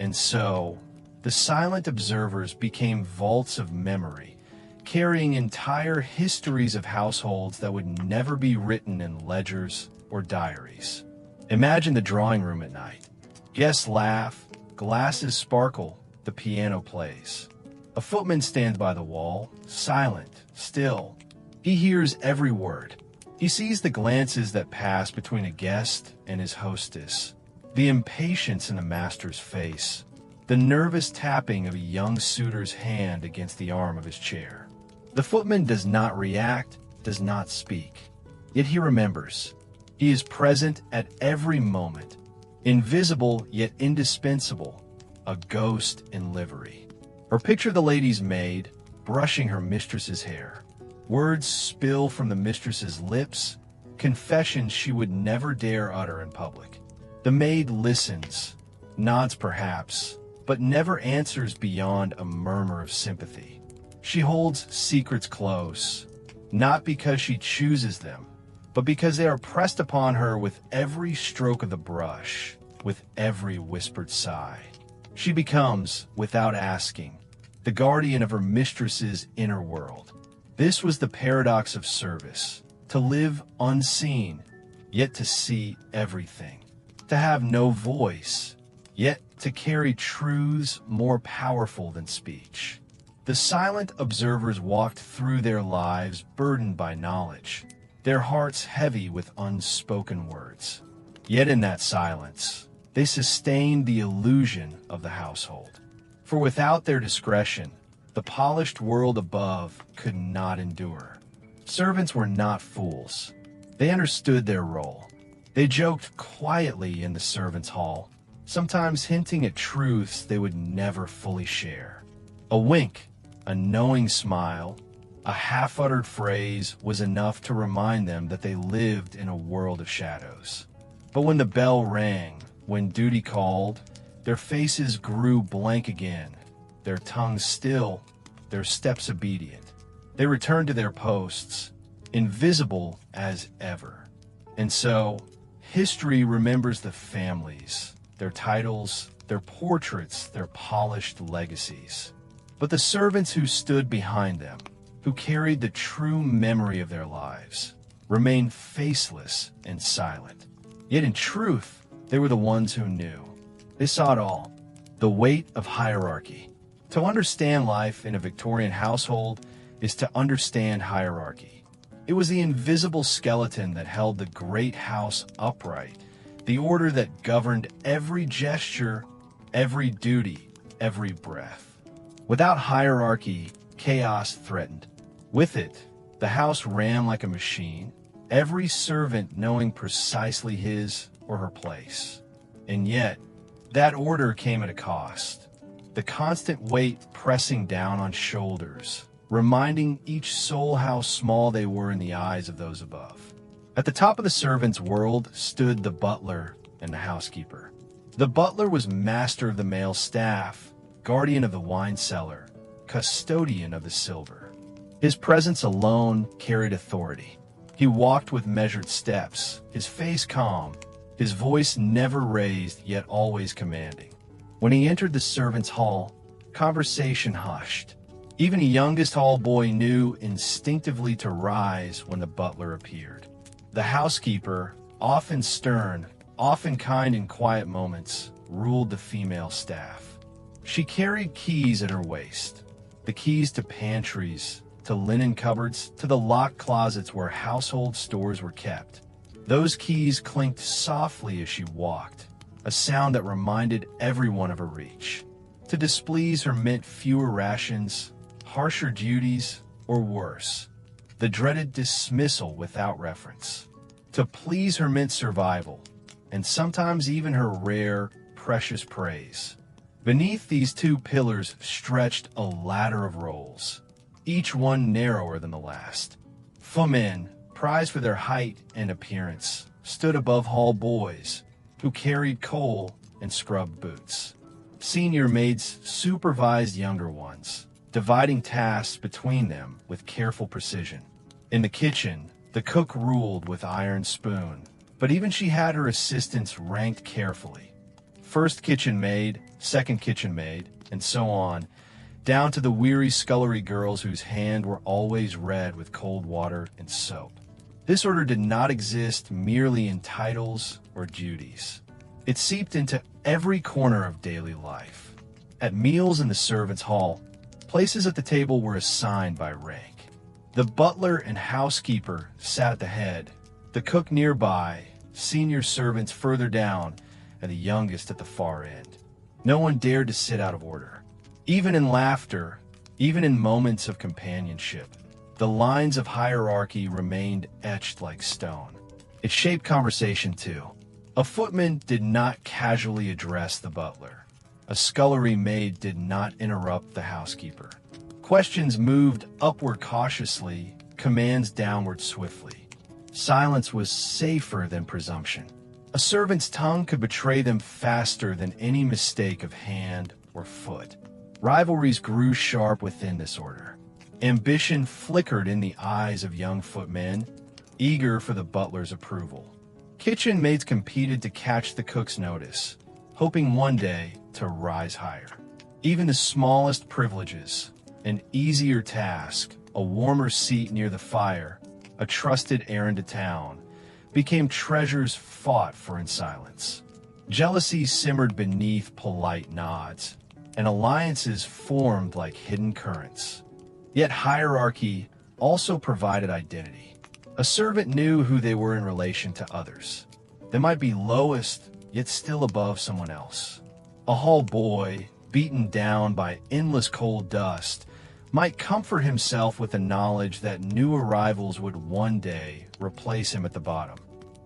And so, the silent observers became vaults of memory, carrying entire histories of households that would never be written in ledgers or diaries. Imagine the drawing room at night. Guests laugh, glasses sparkle, the piano plays. A footman stands by the wall, silent, still. He hears every word. He sees the glances that pass between a guest and his hostess, the impatience in the master's face, the nervous tapping of a young suitor's hand against the arm of his chair. The footman does not react, does not speak. Yet he remembers. He is present at every moment, invisible yet indispensable, a ghost in livery. Or picture the lady's maid brushing her mistress's hair. Words spill from the mistress's lips, confessions she would never dare utter in public. The maid listens, nods perhaps, but never answers beyond a murmur of sympathy. She holds secrets close, not because she chooses them, but because they are pressed upon her with every stroke of the brush, with every whispered sigh. She becomes, without asking, the guardian of her mistress's inner world. This was the paradox of service, to live unseen, yet to see everything, to have no voice, yet to carry truths more powerful than speech. The silent observers walked through their lives burdened by knowledge, their hearts heavy with unspoken words. Yet in that silence, they sustained the illusion of the household. For without their discretion, the polished world above could not endure. Servants were not fools. They understood their role. They joked quietly in the servants' hall, sometimes hinting at truths they would never fully share. A wink, a knowing smile, a half-uttered phrase was enough to remind them that they lived in a world of shadows. But when the bell rang, when duty called, their faces grew blank again, their tongues still, their steps obedient. They returned to their posts, invisible as ever. And so, history remembers the families, their titles, their portraits, their polished legacies. But the servants who stood behind them, who carried the true memory of their lives, remained faceless and silent. Yet in truth, they were the ones who knew. They saw it all, the weight of hierarchy. To understand life in a Victorian household is to understand hierarchy. It was the invisible skeleton that held the great house upright, the order that governed every gesture, every duty, every breath. Without hierarchy, chaos threatened. With it, the house ran like a machine, every servant knowing precisely his or her place. And yet, that order came at a cost. The constant weight pressing down on shoulders, reminding each soul how small they were in the eyes of those above. At the top of the servants' world stood the butler and the housekeeper. The butler was master of the male staff, guardian of the wine cellar, custodian of the silver. His presence alone carried authority. He walked with measured steps, his face calm, his voice never raised yet always commanding. When he entered the servants' hall, conversation hushed. Even the youngest hall boy knew instinctively to rise when the butler appeared. The housekeeper, often stern, often kind in quiet moments, ruled the female staff. She carried keys at her waist, the keys to pantries, to linen cupboards, to the locked closets where household stores were kept. Those keys clinked softly as she walked, a sound that reminded everyone of her reach. To displease her meant fewer rations, harsher duties, or worse, the dreaded dismissal without reference. To please her meant survival, and sometimes even her rare, precious praise. Beneath these two pillars stretched a ladder of roles, each one narrower than the last. Footmen, prized for their height and appearance, stood above hall boys, who carried coal and scrubbed boots. Senior maids supervised younger ones, dividing tasks between them with careful precision. In the kitchen, the cook ruled with iron spoon, but even she had her assistants ranked carefully. First kitchen maid, second kitchen maid, and so on, down to the weary scullery girls whose hands were always red with cold water and soap. This order did not exist merely in titles or duties. It seeped into every corner of daily life. At meals in the servants' hall, places at the table were assigned by rank. The butler and housekeeper sat at the head, the cook nearby, senior servants further down, and the youngest at the far end. No one dared to sit out of order. Even in laughter, even in moments of companionship, the lines of hierarchy remained etched like stone. It shaped conversation too. A footman did not casually address the butler. A scullery maid did not interrupt the housekeeper. Questions moved upward cautiously, commands downward swiftly. Silence was safer than presumption. A servant's tongue could betray them faster than any mistake of hand or foot. Rivalries grew sharp within this order. Ambition flickered in the eyes of young footmen, eager for the butler's approval. Kitchen maids competed to catch the cook's notice, hoping one day to rise higher. Even the smallest privileges, an easier task, a warmer seat near the fire, a trusted errand to town, became treasures fought for in silence. Jealousy simmered beneath polite nods, and alliances formed like hidden currents. Yet hierarchy also provided identity. A servant knew who they were in relation to others. They might be lowest, yet still above someone else. A hall boy, beaten down by endless cold dust, might comfort himself with the knowledge that new arrivals would one day replace him at the bottom.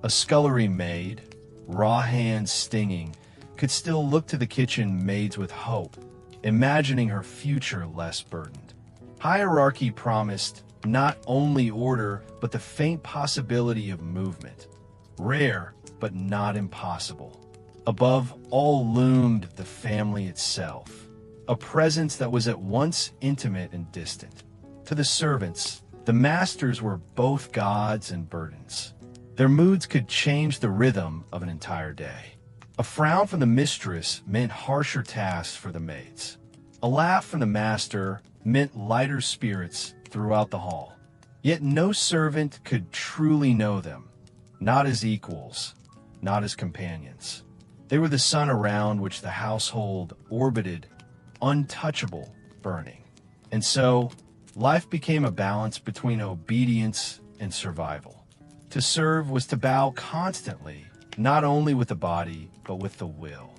A scullery maid, raw hands stinging, could still look to the kitchen maids with hope, imagining her future less burdened. Hierarchy promised not only order, but the faint possibility of movement. Rare, but not impossible. Above all loomed the family itself, a presence that was at once intimate and distant. To the servants, the masters were both gods and burdens. Their moods could change the rhythm of an entire day. A frown from the mistress meant harsher tasks for the maids. A laugh from the master meant lighter spirits throughout the hall. Yet no servant could truly know them, not as equals, not as companions. They were the sun around which the household orbited, untouchable, burning. And so, life became a balance between obedience and survival. To serve was to bow constantly, not only with the body, but with the will.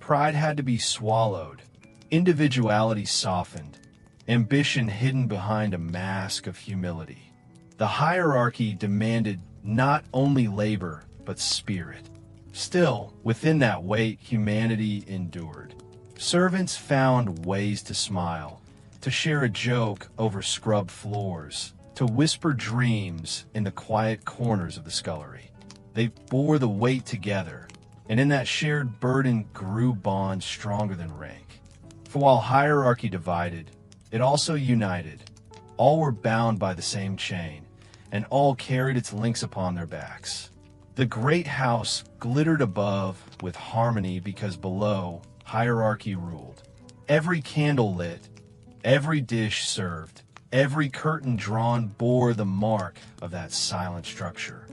Pride had to be swallowed, individuality softened, ambition hidden behind a mask of humility. The hierarchy demanded not only labor, but spirit. Still, within that weight, humanity endured. Servants found ways to smile, to share a joke over scrubbed floors, to whisper dreams in the quiet corners of the scullery. They bore the weight together, and in that shared burden grew bonds stronger than rank. For while hierarchy divided, it also united. All were bound by the same chain, and all carried its links upon their backs. The great house glittered above with harmony because below, hierarchy ruled. Every candle lit, every dish served, every curtain drawn bore the mark of that silent structure.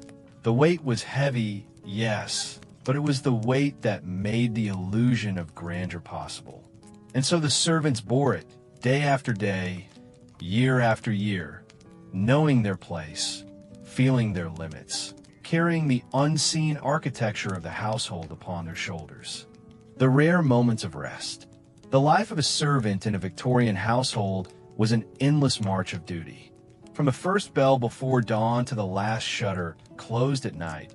The weight was heavy, yes, but it was the weight that made the illusion of grandeur possible. And so the servants bore it, day after day, year after year, knowing their place, feeling their limits, carrying the unseen architecture of the household upon their shoulders. The rare moments of rest. The life of a servant in a Victorian household was an endless march of duty. From the first bell before dawn to the last shutter closed at night,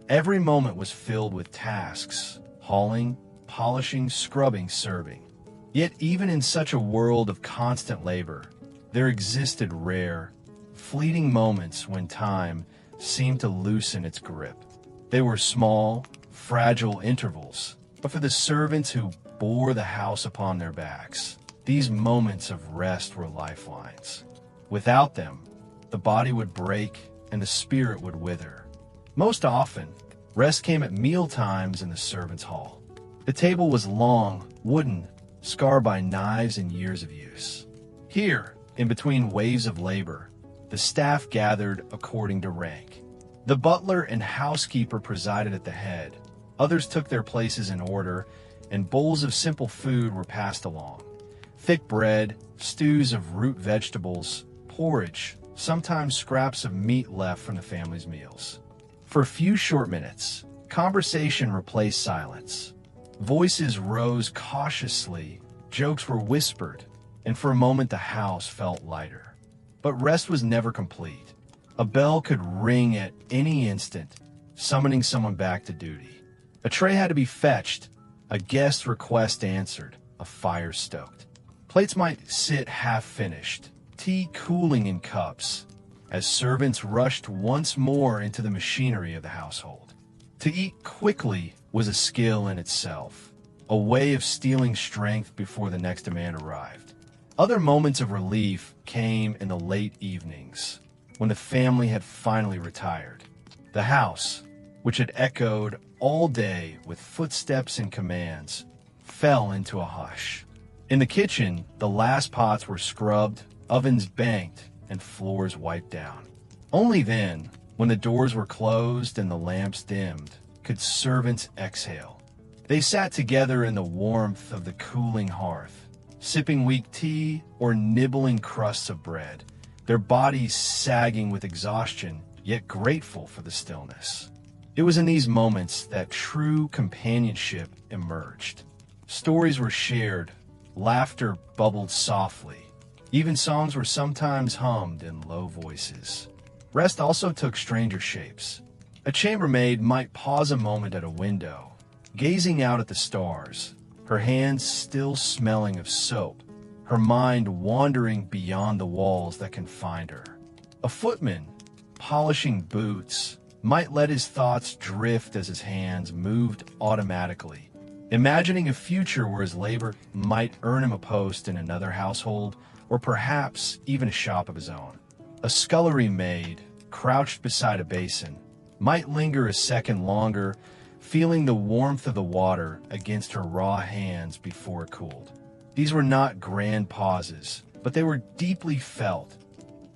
every moment was filled with tasks: hauling, polishing, scrubbing, serving. Yet even in such a world of constant labor, there existed rare, fleeting moments when time seemed to loosen its grip. They were small, fragile intervals, but for the servants who bore the house upon their backs, these moments of rest were lifelines. Without them, the body would break and the spirit would wither. Most often, rest came at meal times in the servants' hall. The table was long, wooden, scarred by knives and years of use. Here, in between waves of labor, the staff gathered according to rank. The butler and housekeeper presided at the head. Others took their places in order, and bowls of simple food were passed along. Thick bread, stews of root vegetables, porridge, sometimes scraps of meat left from the family's meals. For a few short minutes, conversation replaced silence. Voices rose cautiously, jokes were whispered, and for a moment the house felt lighter. But rest was never complete. A bell could ring at any instant, summoning someone back to duty. A tray had to be fetched, a guest request answered, a fire stoked. Plates might sit half-finished, tea cooling in cups, as servants rushed once more into the machinery of the household. To eat quickly was a skill in itself, a way of stealing strength before the next demand arrived. Other moments of relief came in the late evenings, when the family had finally retired. The house, which had echoed all day with footsteps and commands, fell into a hush. In the kitchen, the last pots were scrubbed, ovens banked, and floors wiped down. Only then, when the doors were closed and the lamps dimmed, could servants exhale. They sat together in the warmth of the cooling hearth, sipping weak tea or nibbling crusts of bread, their bodies sagging with exhaustion, yet grateful for the stillness. It was in these moments that true companionship emerged. Stories were shared, laughter bubbled softly. Even songs were sometimes hummed in low voices. Rest also took stranger shapes. A chambermaid might pause a moment at a window, gazing out at the stars, her hands still smelling of soap, her mind wandering beyond the walls that confined her. A footman, polishing boots, might let his thoughts drift as his hands moved automatically, imagining a future where his labor might earn him a post in another household, or perhaps even a shop of his own. A scullery maid, crouched beside a basin, might linger a second longer, feeling the warmth of the water against her raw hands before it cooled. These were not grand pauses, but they were deeply felt,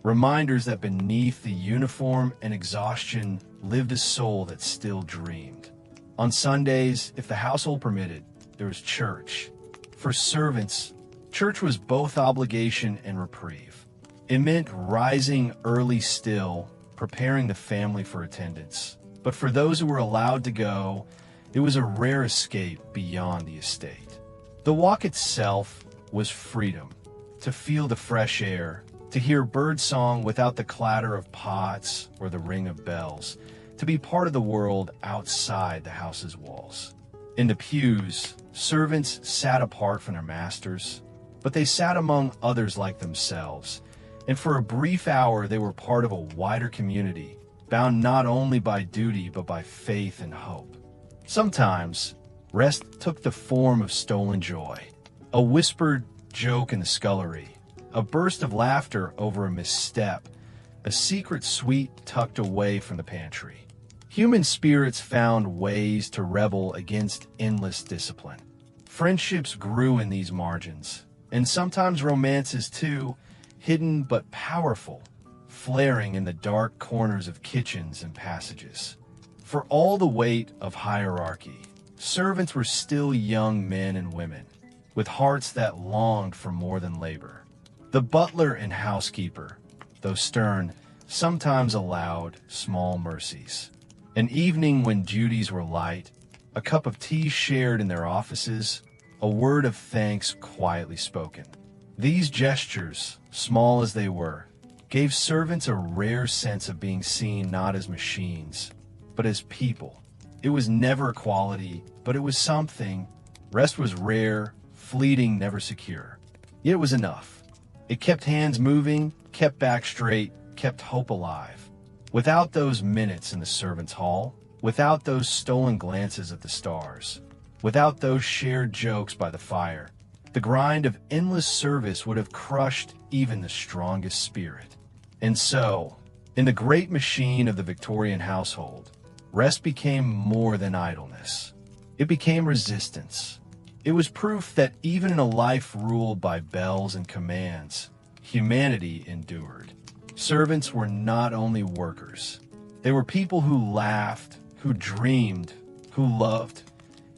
reminders that beneath the uniform and exhaustion lived a soul that still dreamed. On Sundays, if the household permitted, there was church. For servants, church was both obligation and reprieve. It meant rising early still, preparing the family for attendance. But for those who were allowed to go, it was a rare escape beyond the estate. The walk itself, was freedom. To feel the fresh air, to hear birdsong without the clatter of pots or the ring of bells, to be part of the world outside the house's walls. In the pews, servants sat apart from their masters, but they sat among others like themselves, and for a brief hour they were part of a wider community, bound not only by duty but by faith and hope. Sometimes, rest took the form of stolen joy, a whispered joke in the scullery, a burst of laughter over a misstep, a secret sweet tucked away from the pantry. Human spirits found ways to rebel against endless discipline. Friendships grew in these margins, and sometimes romances too, hidden but powerful, flaring in the dark corners of kitchens and passages. For all the weight of hierarchy, servants were still young men and women, with hearts that longed for more than labor. The butler and housekeeper, though stern, sometimes allowed small mercies. An evening when duties were light, a cup of tea shared in their offices, a word of thanks quietly spoken. These gestures, small as they were, gave servants a rare sense of being seen not as machines, but as people. It was never quality, but it was something. Rest was rare, fleeting, never secure. Yet it was enough. It kept hands moving, kept back straight, kept hope alive. Without those minutes in the servants' hall, without those stolen glances at the stars, without those shared jokes by the fire, the grind of endless service would have crushed even the strongest spirit. And so, in the great machine of the Victorian household, rest became more than idleness. It became resistance. It was proof that even in a life ruled by bells and commands, humanity endured. Servants were not only workers. They were people who laughed, who dreamed, who loved,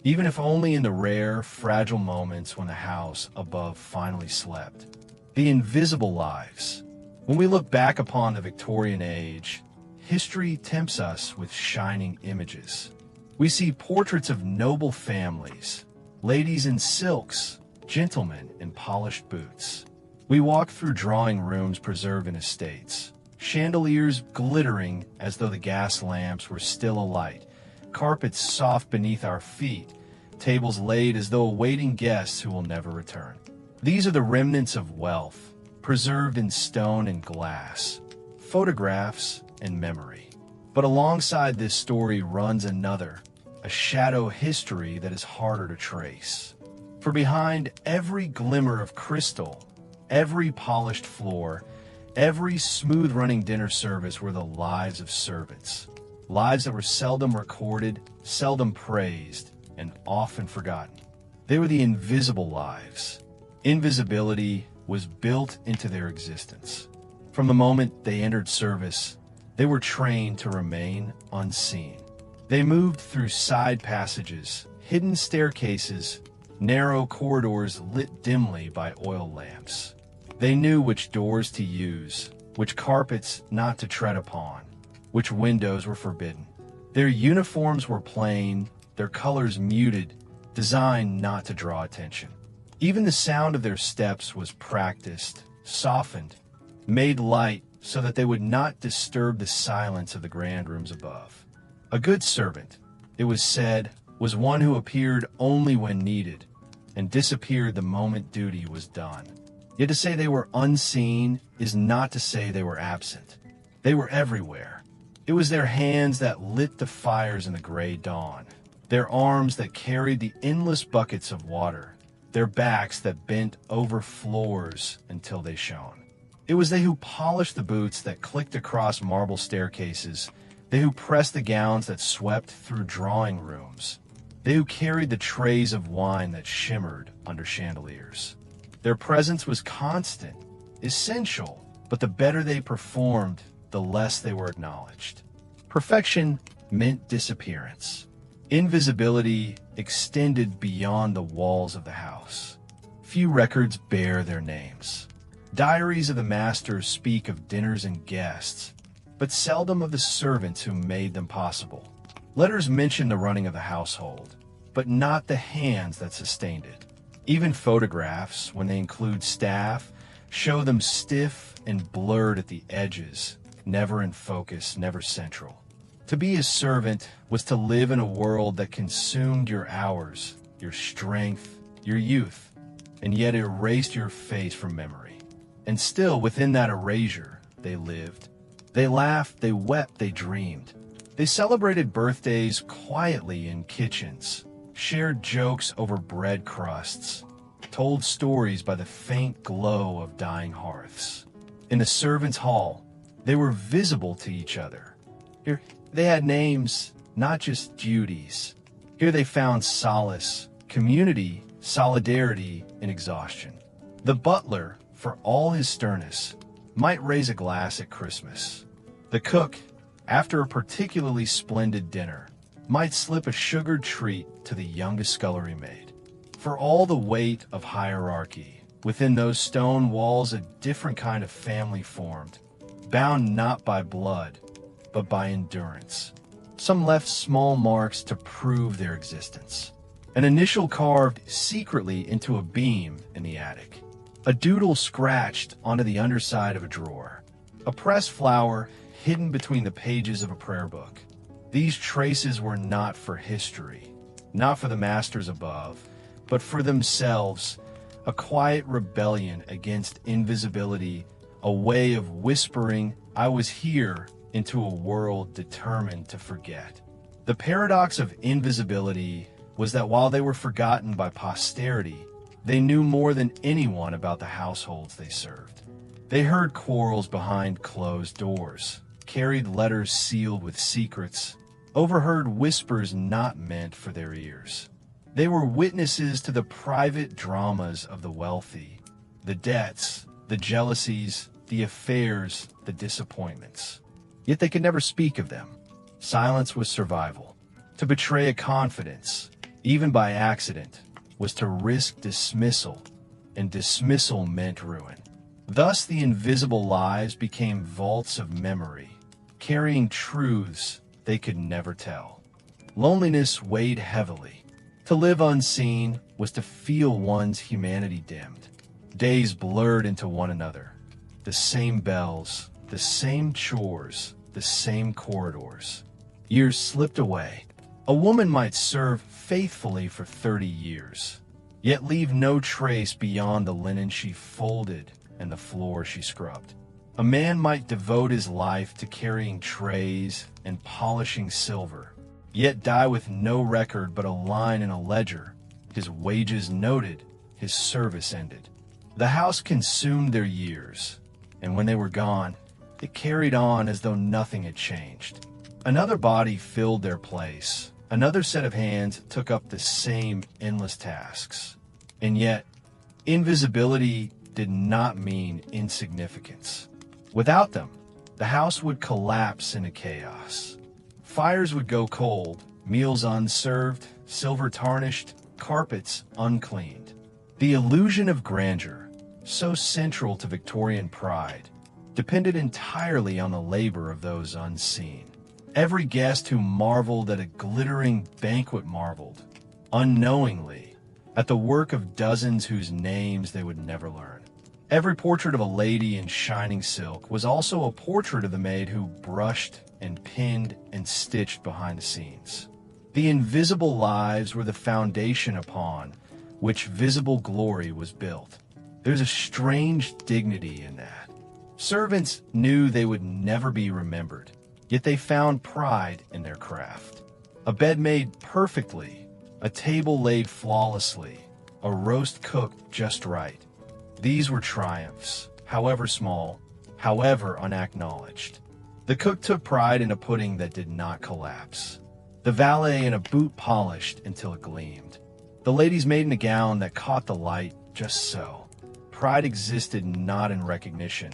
even if only in the rare, fragile moments when the house above finally slept. The invisible lives. When we look back upon the Victorian age, history tempts us with shining images. We see portraits of noble families, ladies in silks, gentlemen in polished boots. We walk through drawing rooms preserved in estates, chandeliers glittering as though the gas lamps were still alight, carpets soft beneath our feet, tables laid as though awaiting guests who will never return. These are the remnants of wealth, preserved in stone and glass, photographs and memory. But alongside this story runs another, a shadow history that is harder to trace. For behind every glimmer of crystal, every polished floor, every smooth-running dinner service were the lives of servants. Lives that were seldom recorded, seldom praised, and often forgotten. They were the invisible lives. Invisibility was built into their existence. From the moment they entered service, they were trained to remain unseen. They moved through side passages, hidden staircases, narrow corridors lit dimly by oil lamps. They knew which doors to use, which carpets not to tread upon, which windows were forbidden. Their uniforms were plain, their colors muted, designed not to draw attention. Even the sound of their steps was practiced, softened, made light so that they would not disturb the silence of the grand rooms above. A good servant, it was said, was one who appeared only when needed and disappeared the moment duty was done. Yet to say they were unseen is not to say they were absent. They were everywhere. It was their hands that lit the fires in the gray dawn, their arms that carried the endless buckets of water, their backs that bent over floors until they shone. It was they who polished the boots that clicked across marble staircases, they who pressed the gowns that swept through drawing rooms, they who carried the trays of wine that shimmered under chandeliers. Their presence was constant, essential, but the better they performed, the less they were acknowledged. Perfection meant disappearance. Invisibility extended beyond the walls of the house. Few records bear their names. Diaries of the masters speak of dinners and guests, but seldom of the servants who made them possible. Letters mention the running of the household, but not the hands that sustained it. Even photographs, when they include staff, show them stiff and blurred at the edges, never in focus, never central. To be a servant was to live in a world that consumed your hours, your strength, your youth, and yet erased your face from memory. And still, within that erasure, they lived. They laughed, they wept, they dreamed. They celebrated birthdays quietly in kitchens, shared jokes over bread crusts, told stories by the faint glow of dying hearths. In the servants' hall, they were visible to each other. Here, they had names, not just duties. Here they found solace, community, solidarity, and exhaustion. The butler, for all his sternness, might raise a glass at Christmas. The cook, after a particularly splendid dinner, might slip a sugared treat to the youngest scullery maid. For all the weight of hierarchy, within those stone walls a different kind of family formed, bound not by blood, but by endurance. Some left small marks to prove their existence. An initial carved secretly into a beam in the attic. A doodle scratched onto the underside of a drawer. A pressed flower hidden between the pages of a prayer book. These traces were not for history, not for the masters above, but for themselves, a quiet rebellion against invisibility, a way of whispering, "I was here," into a world determined to forget. The paradox of invisibility was that while they were forgotten by posterity, they knew more than anyone about the households they served. They heard quarrels behind closed doors, carried letters sealed with secrets, overheard whispers not meant for their ears. They were witnesses to the private dramas of the wealthy, the debts, the jealousies, the affairs, the disappointments. Yet they could never speak of them. Silence was survival. To betray a confidence, even by accident, was to risk dismissal, and dismissal meant ruin. Thus the invisible lives became vaults of memory, carrying truths they could never tell. Loneliness weighed heavily. To live unseen was to feel one's humanity dimmed. Days blurred into one another. The same bells, the same chores, the same corridors. Years slipped away. A woman might serve faithfully for 30 years, yet leave no trace beyond the linen she folded and the floor she scrubbed. A man might devote his life to carrying trays and polishing silver, yet die with no record but a line in a ledger, his wages noted, his service ended. The house consumed their years, and when they were gone, it carried on as though nothing had changed. Another body filled their place. Another set of hands took up the same endless tasks. And yet, invisibility did not mean insignificance. Without them, the house would collapse into chaos. Fires would go cold, meals unserved, silver tarnished, carpets uncleaned. The illusion of grandeur, so central to Victorian pride, depended entirely on the labor of those unseen. Every guest who marveled at a glittering banquet marveled, unknowingly, at the work of dozens whose names they would never learn. Every portrait of a lady in shining silk was also a portrait of the maid who brushed and pinned and stitched behind the scenes. The invisible lives were the foundation upon which visible glory was built. There's a strange dignity in that. Servants knew they would never be remembered, yet they found pride in their craft. A bed made perfectly, a table laid flawlessly, a roast cooked just right. These were triumphs, however small, however unacknowledged. The cook took pride in a pudding that did not collapse. The valet in a boot polished until it gleamed. The lady's maid in a gown that caught the light just so. Pride existed not in recognition,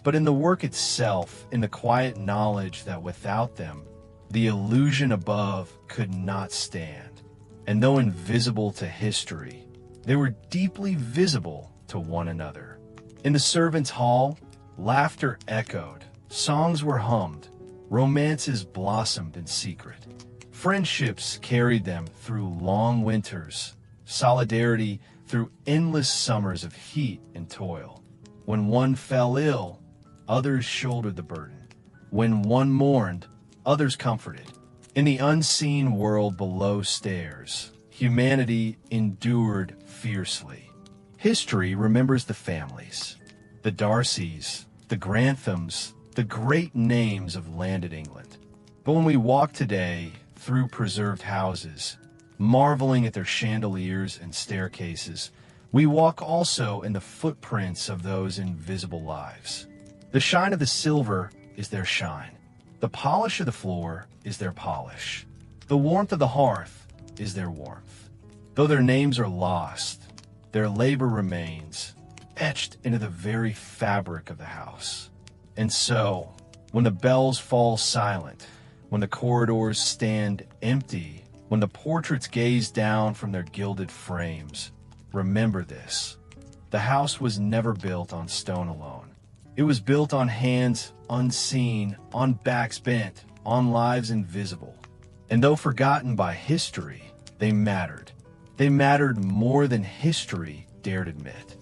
but in the work itself, in the quiet knowledge that without them, the illusion above could not stand. And though invisible to history, they were deeply visible to one another. In the servants' hall, laughter echoed, songs were hummed, romances blossomed in secret. Friendships carried them through long winters, solidarity through endless summers of heat and toil. When one fell ill, others shouldered the burden. When one mourned, others comforted. In the unseen world below stairs, humanity endured fiercely. History remembers the families, the Darcys, the Granthams, the great names of landed England. But when we walk today through preserved houses, marveling at their chandeliers and staircases, we walk also in the footprints of those invisible lives. The shine of the silver is their shine. The polish of the floor is their polish. The warmth of the hearth is their warmth. Though their names are lost, their labor remains, etched into the very fabric of the house. And so, when the bells fall silent, when the corridors stand empty, when the portraits gaze down from their gilded frames, remember this: the house was never built on stone alone. It was built on hands unseen, on backs bent, on lives invisible. And though forgotten by history, they mattered. They mattered more than history dared admit.